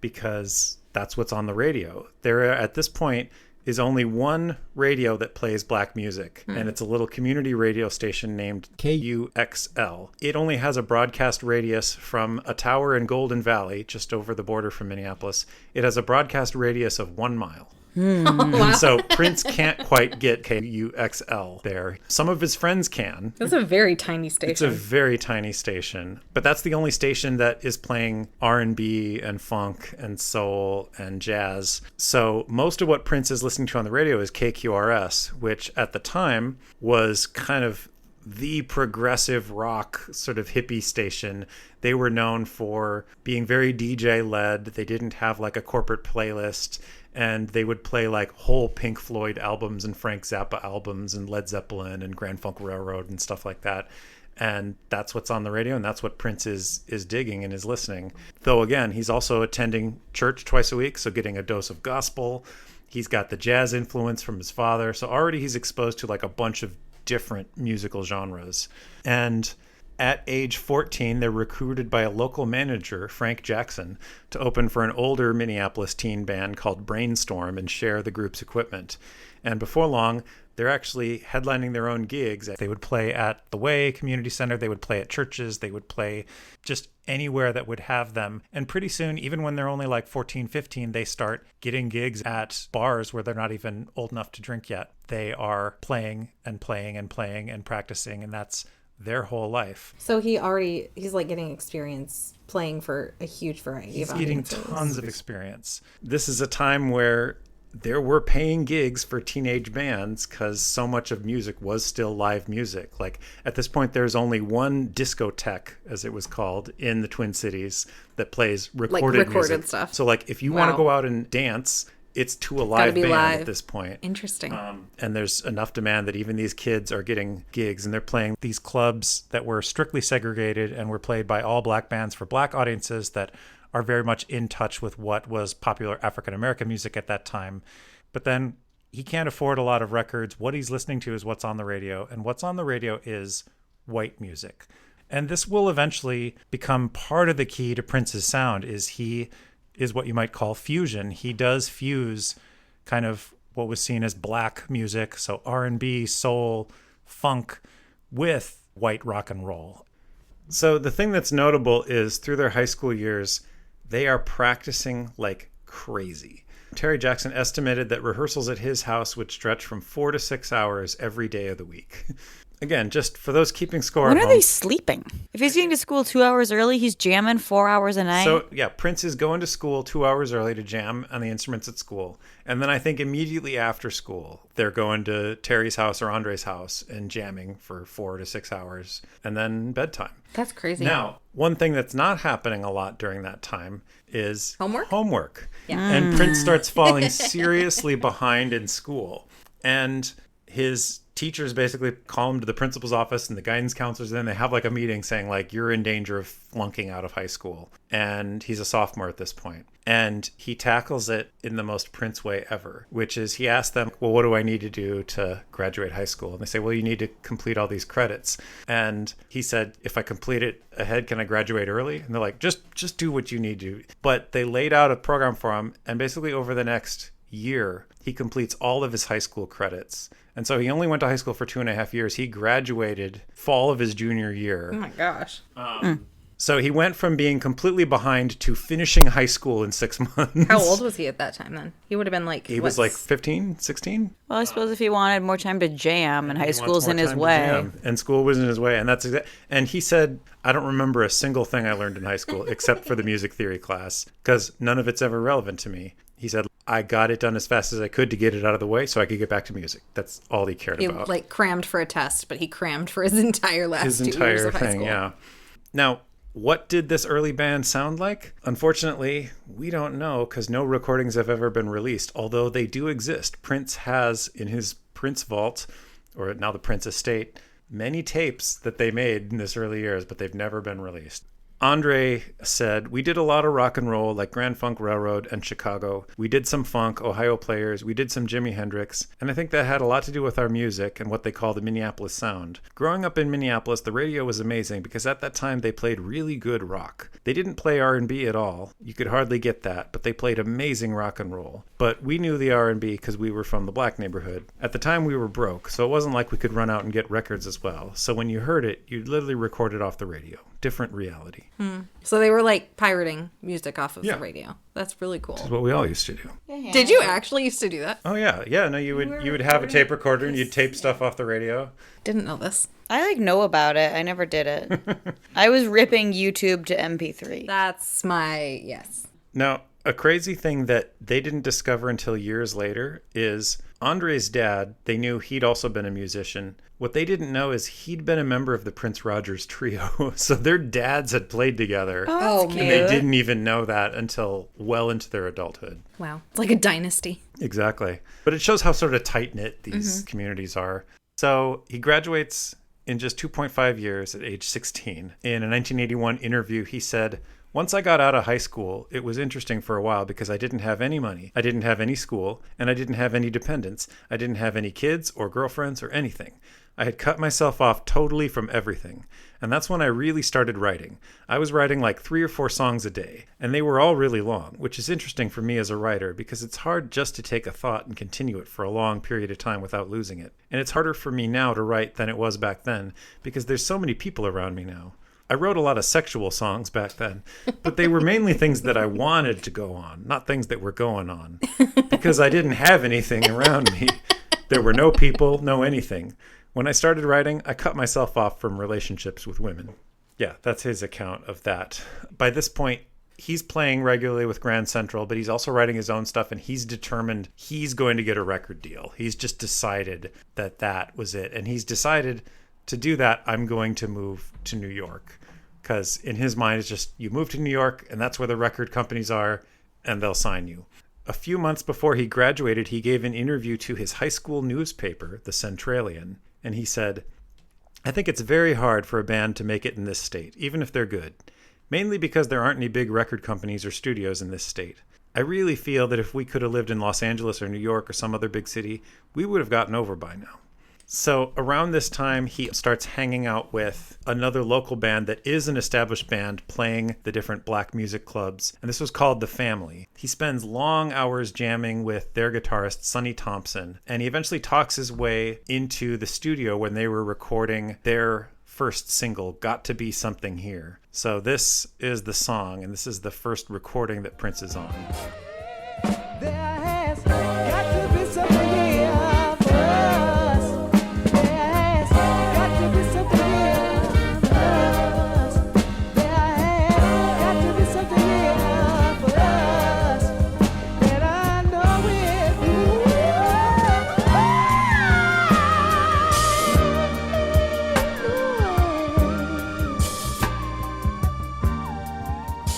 because that's what's on the radio. There, at this point, is only one radio that plays black music, and it's a little community radio station named KUXL. It only has a broadcast radius from a tower in Golden Valley, just over the border from Minneapolis. It has a broadcast radius of 1 mile. And so Prince can't quite get KUXL there. Some of his friends can. That's a very tiny station. It's a very tiny station. But that's the only station that is playing R&B and funk and soul and jazz. So most of what Prince is listening to on the radio is KQRS, which at the time was kind of the progressive rock sort of hippie station. They were known for being very DJ-led. They didn't have like a corporate playlist. And they would play like whole Pink Floyd albums and Frank Zappa albums and Led Zeppelin and Grand Funk Railroad and stuff like that. And that's what's on the radio, and that's what Prince is digging and is listening. Though, again, he's also attending church twice a week, so getting a dose of gospel. He's got the jazz influence from his father. So already he's exposed to like a bunch of different musical genres. And at age 14, they're recruited by a local manager, Frank Jackson, to open for an older Minneapolis teen band called Brainstorm and share the group's equipment. And before long, they're actually headlining their own gigs. They would play at the Way Community Center. They would play at churches. They would play just anywhere that would have them. And pretty soon, even when they're only like 14, 15, they start getting gigs at bars where they're not even old enough to drink yet. They are playing and playing and playing and practicing, and that's their whole life. So he's like getting experience playing for a huge variety of audiences. He's getting tons of experience. This is a time where there were paying gigs for teenage bands because so much of music was still live music. Like at this point, there's only one discotheque, as it was called, in the Twin Cities that plays recorded music. Stuff. So like if you want to go out and dance, it's to a live band at this point. Interesting. And there's enough demand that even these kids are getting gigs, and they're playing these clubs that were strictly segregated and were played by all black bands for black audiences that are very much in touch with what was popular African-American music at that time. But then he can't afford a lot of records. What he's listening to is what's on the radio, and what's on the radio is white music. And this will eventually become part of the key to Prince's sound, is what you might call fusion. He does fuse kind of what was seen as black music, so R&B, soul, funk, with white rock and roll. So the thing that's notable is through their high school years, they are practicing like crazy. Terry Jackson estimated that rehearsals at his house would stretch from 4 to 6 hours every day of the week. Again, just for those keeping score When at are home, they sleeping? If he's getting to school 2 hours early, he's jamming 4 hours a night. So, yeah, Prince is going to school 2 hours early to jam on the instruments at school. And then I think immediately after school, they're going to Terry's house or Andre's house and jamming for 4 to 6 hours. And then bedtime. That's crazy. Now, one thing that's not happening a lot during that time is homework. Yeah. And Prince starts falling seriously behind in school. And his teachers basically call him to the principal's office and the guidance counselors, and then they have like a meeting saying like, you're in danger of flunking out of high school. And he's a sophomore at this point. And he tackles it in the most Prince way ever, which is he asks them, well, what do I need to do to graduate high school? And they say, well, you need to complete all these credits. And he said, if I complete it ahead, can I graduate early? And they're like, just do what you need to. But they laid out a program for him. And basically over the next year, he completes all of his high school credits. And so he only went to high school for 2.5 years. He graduated fall of his junior year. Oh my gosh. So he went from being completely behind to finishing high school in 6 months. How old was he at that time then? He would have been like... He was like 15, 16? Well, I suppose if he wanted more time to jam and high school's in his way. And school was in his way. And he said, I don't remember a single thing I learned in high school except for the music theory class because none of it's ever relevant to me. He said, I got it done as fast as I could to get it out of the way so I could get back to music. That's all he cared about. He like crammed for a test, but he crammed for his entire last 2 years of high school. Yeah. Now, what did this early band sound like? Unfortunately, we don't know because no recordings have ever been released, although they do exist. Prince has in his Prince vault, or now the Prince estate, many tapes that they made in this early years, but they've never been released. Andre said, we did a lot of rock and roll like Grand Funk Railroad and Chicago. We did some funk, Ohio Players. We did some Jimi Hendrix. And I think that had a lot to do with our music and what they call the Minneapolis sound. Growing up in Minneapolis, the radio was amazing because at that time they played really good rock. They didn't play R&B at all. You could hardly get that, but they played amazing rock and roll. But we knew the R&B because we were from the black neighborhood. At the time we were broke, so it wasn't like we could run out and get records as well. So when you heard it, you'd literally record it off the radio. Different reality. So they were like pirating music off of the radio. That's really cool. Which is what we all used to do. Yeah. Did you actually used to do that? Oh yeah. No, you would have a tape recorder and you'd tape stuff off the radio. Didn't know this. I know about it. I never did it. I was ripping YouTube to MP3. That's my yes. Now, a crazy thing that they didn't discover until years later is Andre's dad, they knew he'd also been a musician. What they didn't know is he'd been a member of the Prince Rogers trio. So their dads had played together. Oh, and they didn't even know that until well into their adulthood. Wow. It's like a dynasty. Exactly. But it shows how sort of tight-knit these communities are. So he graduates in just 2.5 years at age 16. In a 1981 interview, he said, once I got out of high school, it was interesting for a while because I didn't have any money. I didn't have any school, and I didn't have any dependents. I didn't have any kids or girlfriends or anything. I had cut myself off totally from everything. And that's when I really started writing. I was writing like 3 or 4 songs a day, and they were all really long, which is interesting for me as a writer because it's hard just to take a thought and continue it for a long period of time without losing it. And it's harder for me now to write than it was back then because there's so many people around me now. I wrote a lot of sexual songs back then, but they were mainly things that I wanted to go on, not things that were going on, because I didn't have anything around me. There were no people, no anything. When I started writing, I cut myself off from relationships with women. Yeah, that's his account of that. By this point, he's playing regularly with Grand Central, but he's also writing his own stuff, and he's determined he's going to get a record deal. He's just decided that that was it. And he's decided to do that, I'm going to move to New York. Because in his mind, it's just you move to New York, and that's where the record companies are, and they'll sign you. A few months before he graduated, he gave an interview to his high school newspaper, the Centralian, and he said, I think it's very hard for a band to make it in this state, even if they're good, mainly because there aren't any big record companies or studios in this state. I really feel that if we could have lived in Los Angeles or New York or some other big city, we would have gotten over by now. So around this time, he starts hanging out with another local band that is an established band playing the different black music clubs. And this was called The Family. He spends long hours jamming with their guitarist, Sonny Thompson. And he eventually talks his way into the studio when they were recording their first single, Got to Be Something Here. So this is the song, and this is the first recording that Prince is on. There has got to be something here for us. There has got to be something here for us. There has got to be something here for us. And I know it.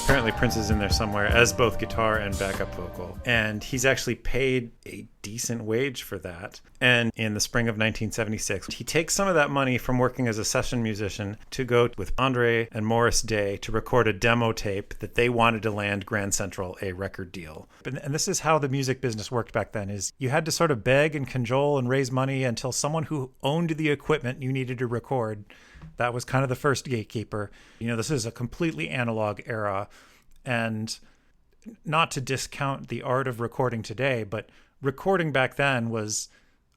Apparently Prince is in there somewhere as both guitar and backup vocal. And he's actually paid a decent wage for that. And in the spring of 1976, he takes some of that money from working as a session musician to go with Andre and Morris Day to record a demo tape that they wanted to land Grand Central a record deal. And this is how the music business worked back then, is you had to sort of beg and cajole and raise money until someone who owned the equipment you needed to record, that was kind of the first gatekeeper. You know, this is a completely analog era. And not to discount the art of recording today, but recording back then was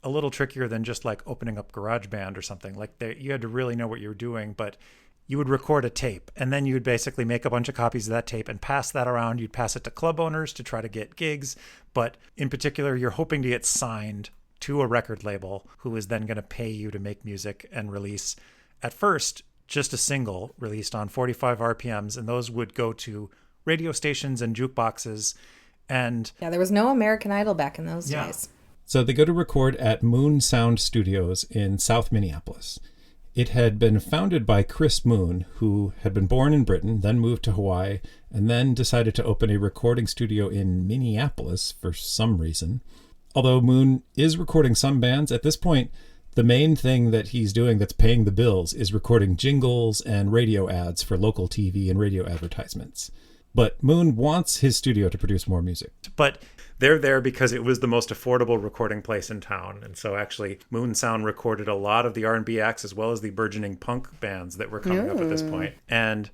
a little trickier than just like opening up GarageBand or something. Like you had to really know what you were doing. But you would record a tape, and then you would basically make a bunch of copies of that tape and pass that around. You'd pass it to club owners to try to get gigs. But in particular, you're hoping to get signed to a record label who is then going to pay you to make music and release, at first, just a single released on 45 RPMs. And those would go to radio stations and jukeboxes. And yeah, there was no American Idol back in those days. So they go to record at Moon Sound Studios in South Minneapolis. It had been founded by Chris Moon, who had been born in Britain, then moved to Hawaii, and then decided to open a recording studio in Minneapolis for some reason. Although Moon is recording some bands, at this point, the main thing that he's doing that's paying the bills is recording jingles and radio ads for local TV and radio advertisements. But Moon wants his studio to produce more music. But they're there because it was the most affordable recording place in town. And so actually Moon Sound recorded a lot of the R&B acts as well as the burgeoning punk bands that were coming up at this point. And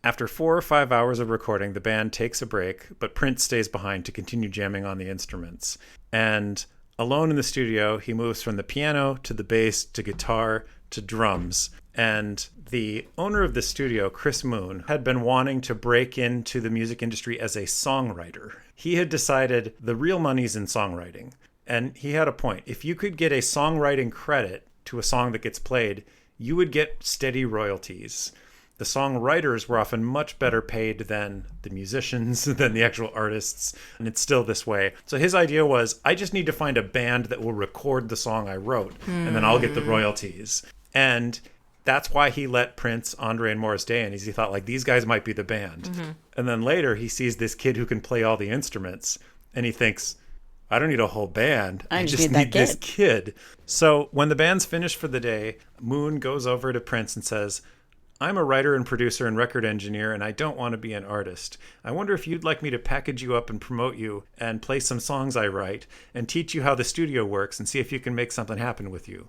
after 4 or 5 hours of recording, the band takes a break, but Prince stays behind to continue jamming on the instruments. And alone in the studio, he moves from the piano to the bass to guitar to drums. And the owner of the studio, Chris Moon, had been wanting to break into the music industry as a songwriter. He had decided the real money's in songwriting. And he had a point. If you could get a songwriting credit to a song that gets played, you would get steady royalties. The songwriters were often much better paid than the musicians, than the actual artists, and it's still this way. So his idea was, I just need to find a band that will record the song I wrote, and then I'll get the royalties. And that's why he let Prince, Andre, and Morris Day in, is he thought, like, these guys might be the band. And then later he sees this kid who can play all the instruments, and he thinks, I don't need a whole band. I just need this kid. So when the band's finished for the day, Moon goes over to Prince and says, I'm a writer and producer and record engineer, and I don't want to be an artist. I wonder if you'd like me to package you up and promote you and play some songs I write and teach you how the studio works and see if you can make something happen with you.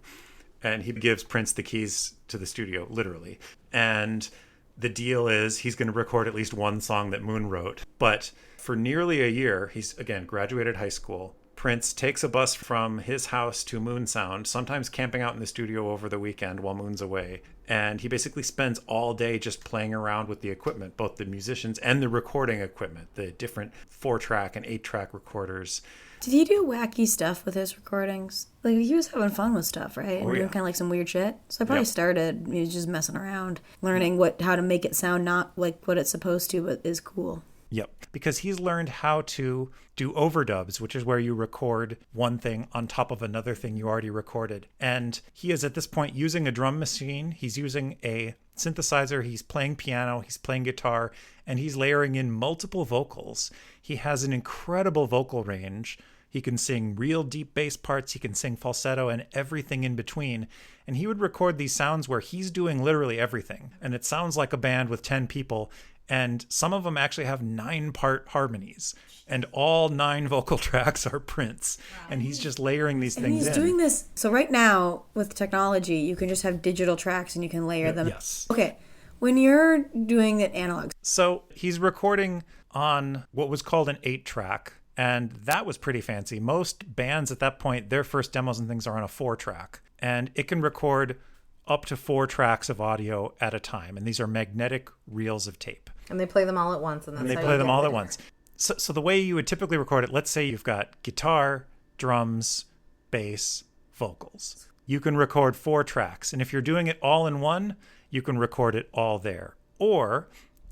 And he gives Prince the keys to the studio, literally. And the deal is he's going to record at least one song that Moon wrote. But for nearly a year, he's, again, graduated high school. Prince takes a bus from his house to Moon Sound, sometimes camping out in the studio over the weekend while Moon's away. And he basically spends all day just playing around with the equipment, both the musicians and the recording equipment, the different 4-track and 8-track recorders. Did he do wacky stuff with his recordings? Like, he was having fun with stuff, right? And doing kind of like some weird shit. So I probably started, he was just messing around, learning how to make it sound not like what it's supposed to, but is cool. Yep, because he's learned how to do overdubs, which is where you record one thing on top of another thing you already recorded. And he is at this point using a drum machine. He's using a synthesizer. He's playing piano. He's playing guitar. And he's layering in multiple vocals. He has an incredible vocal range. He can sing real deep bass parts. He can sing falsetto and everything in between. And he would record these sounds where he's doing literally everything. And it sounds like a band with 10 people. And some of them actually have 9-part harmonies. And all 9 vocal tracks are Prince. Wow. And he's just layering these things in. And he's doing this. So right now, with technology, you can just have digital tracks and you can layer them. Yes. Okay. When you're doing it analog. So he's recording on what was called an 8-track. And that was pretty fancy. Most bands at that point, their first demos and things are on a 4-track. And it can record up to 4 tracks of audio at a time. And these are magnetic reels of tape. And they play them all at once. And they play them all at once. So the way you would typically record it, let's say you've got guitar, drums, bass, vocals. You can record 4 tracks. And if you're doing it all in one, you can record it all there. Or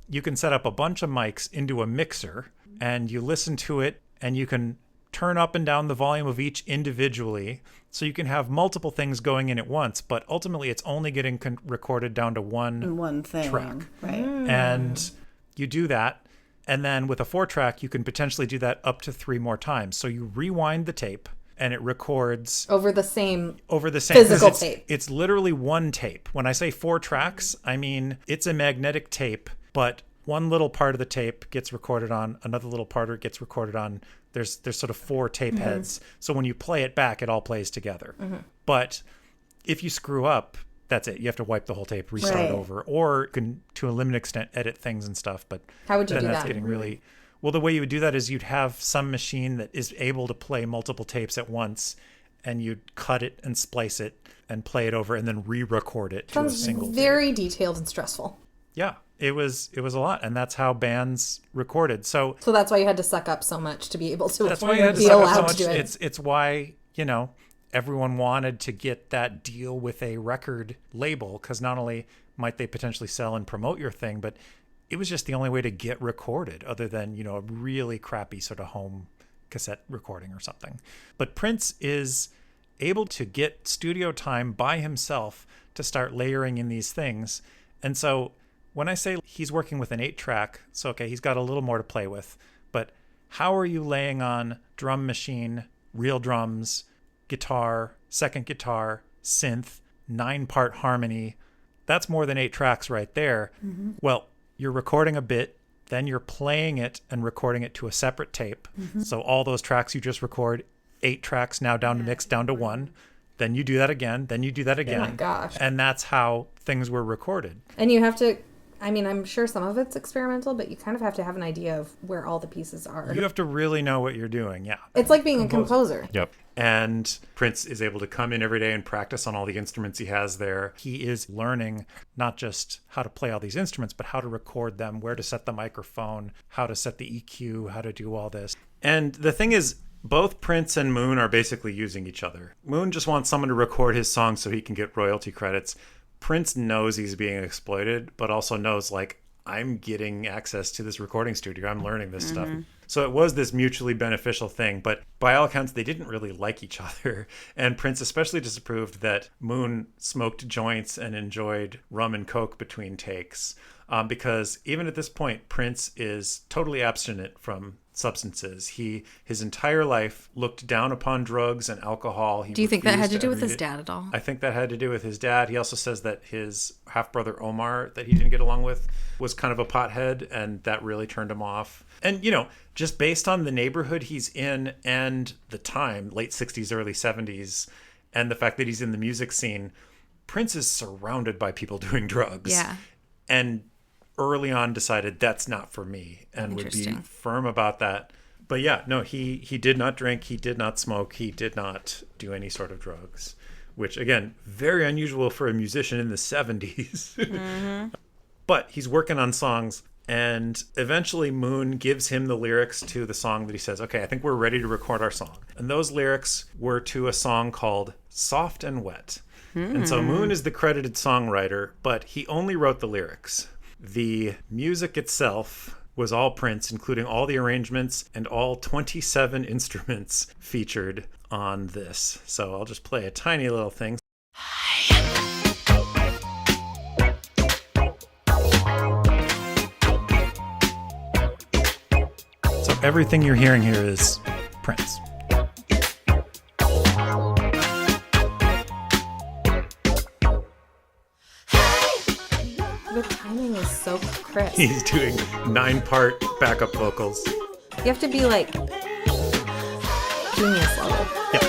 you can set up a bunch of mics into a mixer and you listen to it and you can turn up and down the volume of each individually. So you can have multiple things going in at once, but ultimately it's only getting recorded down to one thing, track. Right. And you do that. And then with a 4-track, you can potentially do that up to 3 more times. So you rewind the tape and it records over the same physical tape. It's literally one tape. When I say 4 tracks, I mean it's a magnetic tape, but one little part of the tape gets recorded on, another little part gets recorded on. There's sort of 4 tape heads. So when you play it back, it all plays together. But if you screw up, that's it. You have to wipe the whole tape, restart over, or you can, to a limited extent, edit things and stuff. But how would you do that's that? Getting really well. The way you would do that is you'd have some machine that is able to play multiple tapes at once, and you'd cut it and splice it and play it over and then re-record it to a single tape. Very detailed and stressful. Yeah, it was a lot, and that's how bands recorded. So that's why you had to suck up so much to be able to that's why you had to be suck up allowed so to much. do it. It's why, everyone wanted to get that deal with a record label, because not only might they potentially sell and promote your thing, but it was just the only way to get recorded other than, a really crappy sort of home cassette recording or something. But Prince is able to get studio time by himself to start layering in these things. And so when I say he's working with an 8-track, so okay, he's got a little more to play with, but how are you laying on drum machine, real drums, guitar, second guitar, synth, 9-part harmony? That's more than 8 tracks right there. Mm-hmm. Well, you're recording a bit, then you're playing it and recording it to a separate tape. Mm-hmm. So all those tracks you just record, 8 tracks now down to mix down to 1. Then you do that again. Then you do that again. Oh my gosh. And that's how things were recorded. And you have to, I'm sure some of it's experimental, but you kind of have to have an idea of where all the pieces are. You have to really know what you're doing. Yeah. It's like being a composer. Yep. And Prince is able to come in every day and practice on all the instruments he has there. He is learning not just how to play all these instruments, but how to record them, where to set the microphone, how to set the EQ, how to do all this. And the thing is, both Prince and Moon are basically using each other. Moon just wants someone to record his song so he can get royalty credits. Prince knows he's being exploited, but also knows, I'm getting access to this recording studio. I'm learning this stuff. So it was this mutually beneficial thing, but by all accounts, they didn't really like each other. And Prince especially disapproved that Moon smoked joints and enjoyed rum and coke between takes. Because even at this point, Prince is totally abstinent from substances. His entire life looked down upon drugs and alcohol. Do you think that had to do with his dad at all? I think that had to do with his dad. He also says that his half-brother Omar, that he didn't get along with, was kind of a pothead, and that really turned him off. And, just based on the neighborhood he's in and the time, late 60s, early 70s, and the fact that he's in the music scene, Prince is surrounded by people doing drugs. Yeah. And early on decided that's not for me and would be firm about that. But yeah, no, he did not drink, he did not smoke, he did not do any sort of drugs, which again, very unusual for a musician in the 70s. Mm-hmm. But he's working on songs, and eventually Moon gives him the lyrics to the song that he says, okay, I think we're ready to record our song. And those lyrics were to a song called Soft and Wet. Mm. And so Moon is the credited songwriter, but he only wrote the lyrics. The music itself was all Prince, including all the arrangements and all 27 instruments featured on this. So I'll just play a tiny little thing. So everything you're hearing here is Prince. The timing is so crisp. He's doing 9-part backup vocals. You have to be genius level. Yeah.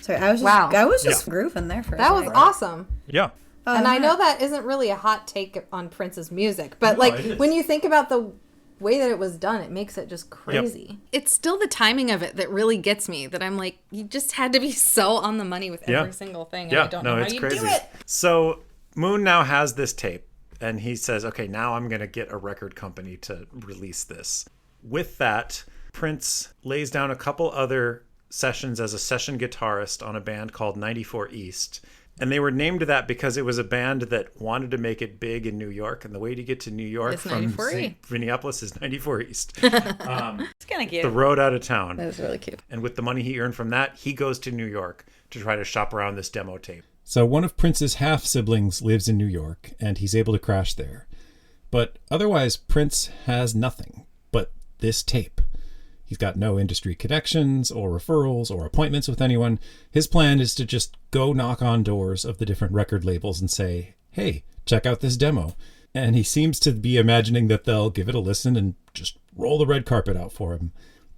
Sorry, I was just grooving there for a second. That was awesome. Yeah. And I know that isn't really a hot take on Prince's music, but when you think about the way that it was done, it makes it just crazy. Yep. It's still the timing of it that really gets me, that I'm like, you just had to be so on the money with every single thing. And I don't know how you do it. So Moon now has this tape, and he says, okay, now I'm going to get a record company to release this. With that, Prince lays down a couple other sessions as a session guitarist on a band called 94 East. And they were named that because it was a band that wanted to make it big in New York. And the way to get to New York from Minneapolis is 94 East. It's kind of cute. The road out of town. That was really cute. And with the money he earned from that, he goes to New York to try to shop around this demo tape. So one of Prince's half-siblings lives in New York, and he's able to crash there. But otherwise, Prince has nothing but this tape. He's got no industry connections or referrals or appointments with anyone. His plan is to just go knock on doors of the different record labels and say, hey, check out this demo. And he seems to be imagining that they'll give it a listen and just roll the red carpet out for him.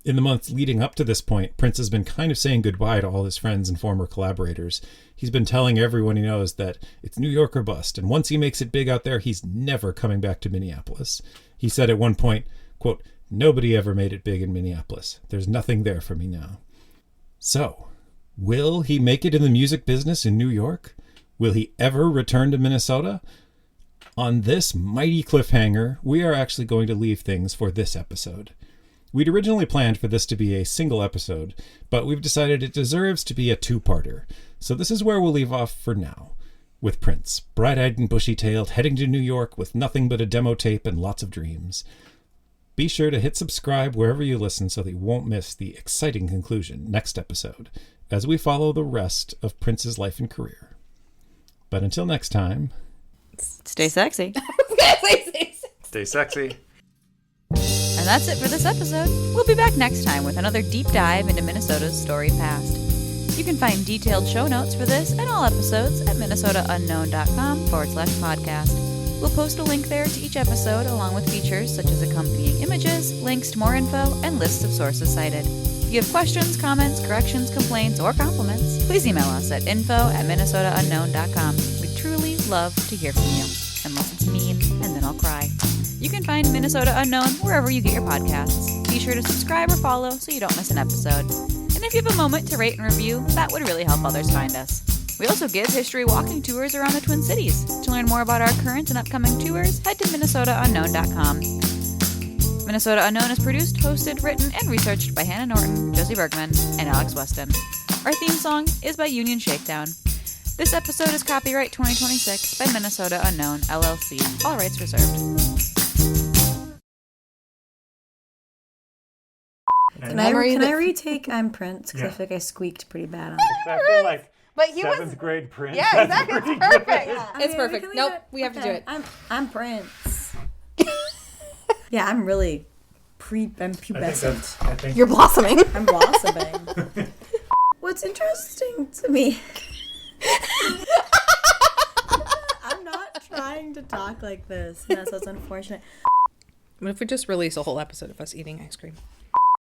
In the months leading up to this point, Prince has been kind of saying goodbye to all his friends and former collaborators. He's been telling everyone he knows that it's New York or bust, and once he makes it big out there, he's never coming back to Minneapolis. He said at one point, quote, "Nobody ever made it big in Minneapolis. There's nothing there for me now." So, will he make it in the music business in New York? Will he ever return to Minnesota? On this mighty cliffhanger, we are actually going to leave things for this episode. We'd originally planned for this to be a single episode, but we've decided it deserves to be a two-parter. So this is where we'll leave off for now, with Prince, bright-eyed and bushy-tailed, heading to New York with nothing but a demo tape and lots of dreams. Be sure to hit subscribe wherever you listen so that you won't miss the exciting conclusion next episode, as we follow the rest of Prince's life and career. But until next time, stay sexy. Stay sexy. And that's it for this episode. We'll be back next time with another deep dive into Minnesota's storied past. You can find detailed show notes for this and all episodes at minnesotaunknown.com/podcast. We'll post a link there to each episode along with features such as accompanying images, links to more info, and lists of sources cited. If you have questions, comments, corrections, complaints, or compliments, please email us at info@minnesotaunknown.com. We'd truly love to hear from you. Unless it's mean, and then I'll cry. You can find Minnesota Unknown wherever you get your podcasts. Be sure to subscribe or follow so you don't miss an episode. And if you have a moment to rate and review, that would really help others find us. We also give history walking tours around the Twin Cities. To learn more about our current and upcoming tours, head to minnesotaunknown.com. Minnesota Unknown is produced, hosted, written, and researched by Hannah Norton, Josie Bergman, and Alex Weston. Our theme song is by Union Shakedown. This episode is copyright 2026 by Minnesota Unknown, LLC. All rights reserved. Can I retake I'm Prince? Because I feel like I squeaked pretty bad on it. I feel like But he was 7th grade Prince. Yeah, exactly. It's perfect. Yeah. It's perfect. we Nope, we have to do it. I'm Prince. Yeah, I'm really I'm pubescent. I think You're blossoming. I'm blossoming. What's interesting to me... I'm not trying to talk like this. That's what's unfortunate. What if we just release a whole episode of us eating ice cream?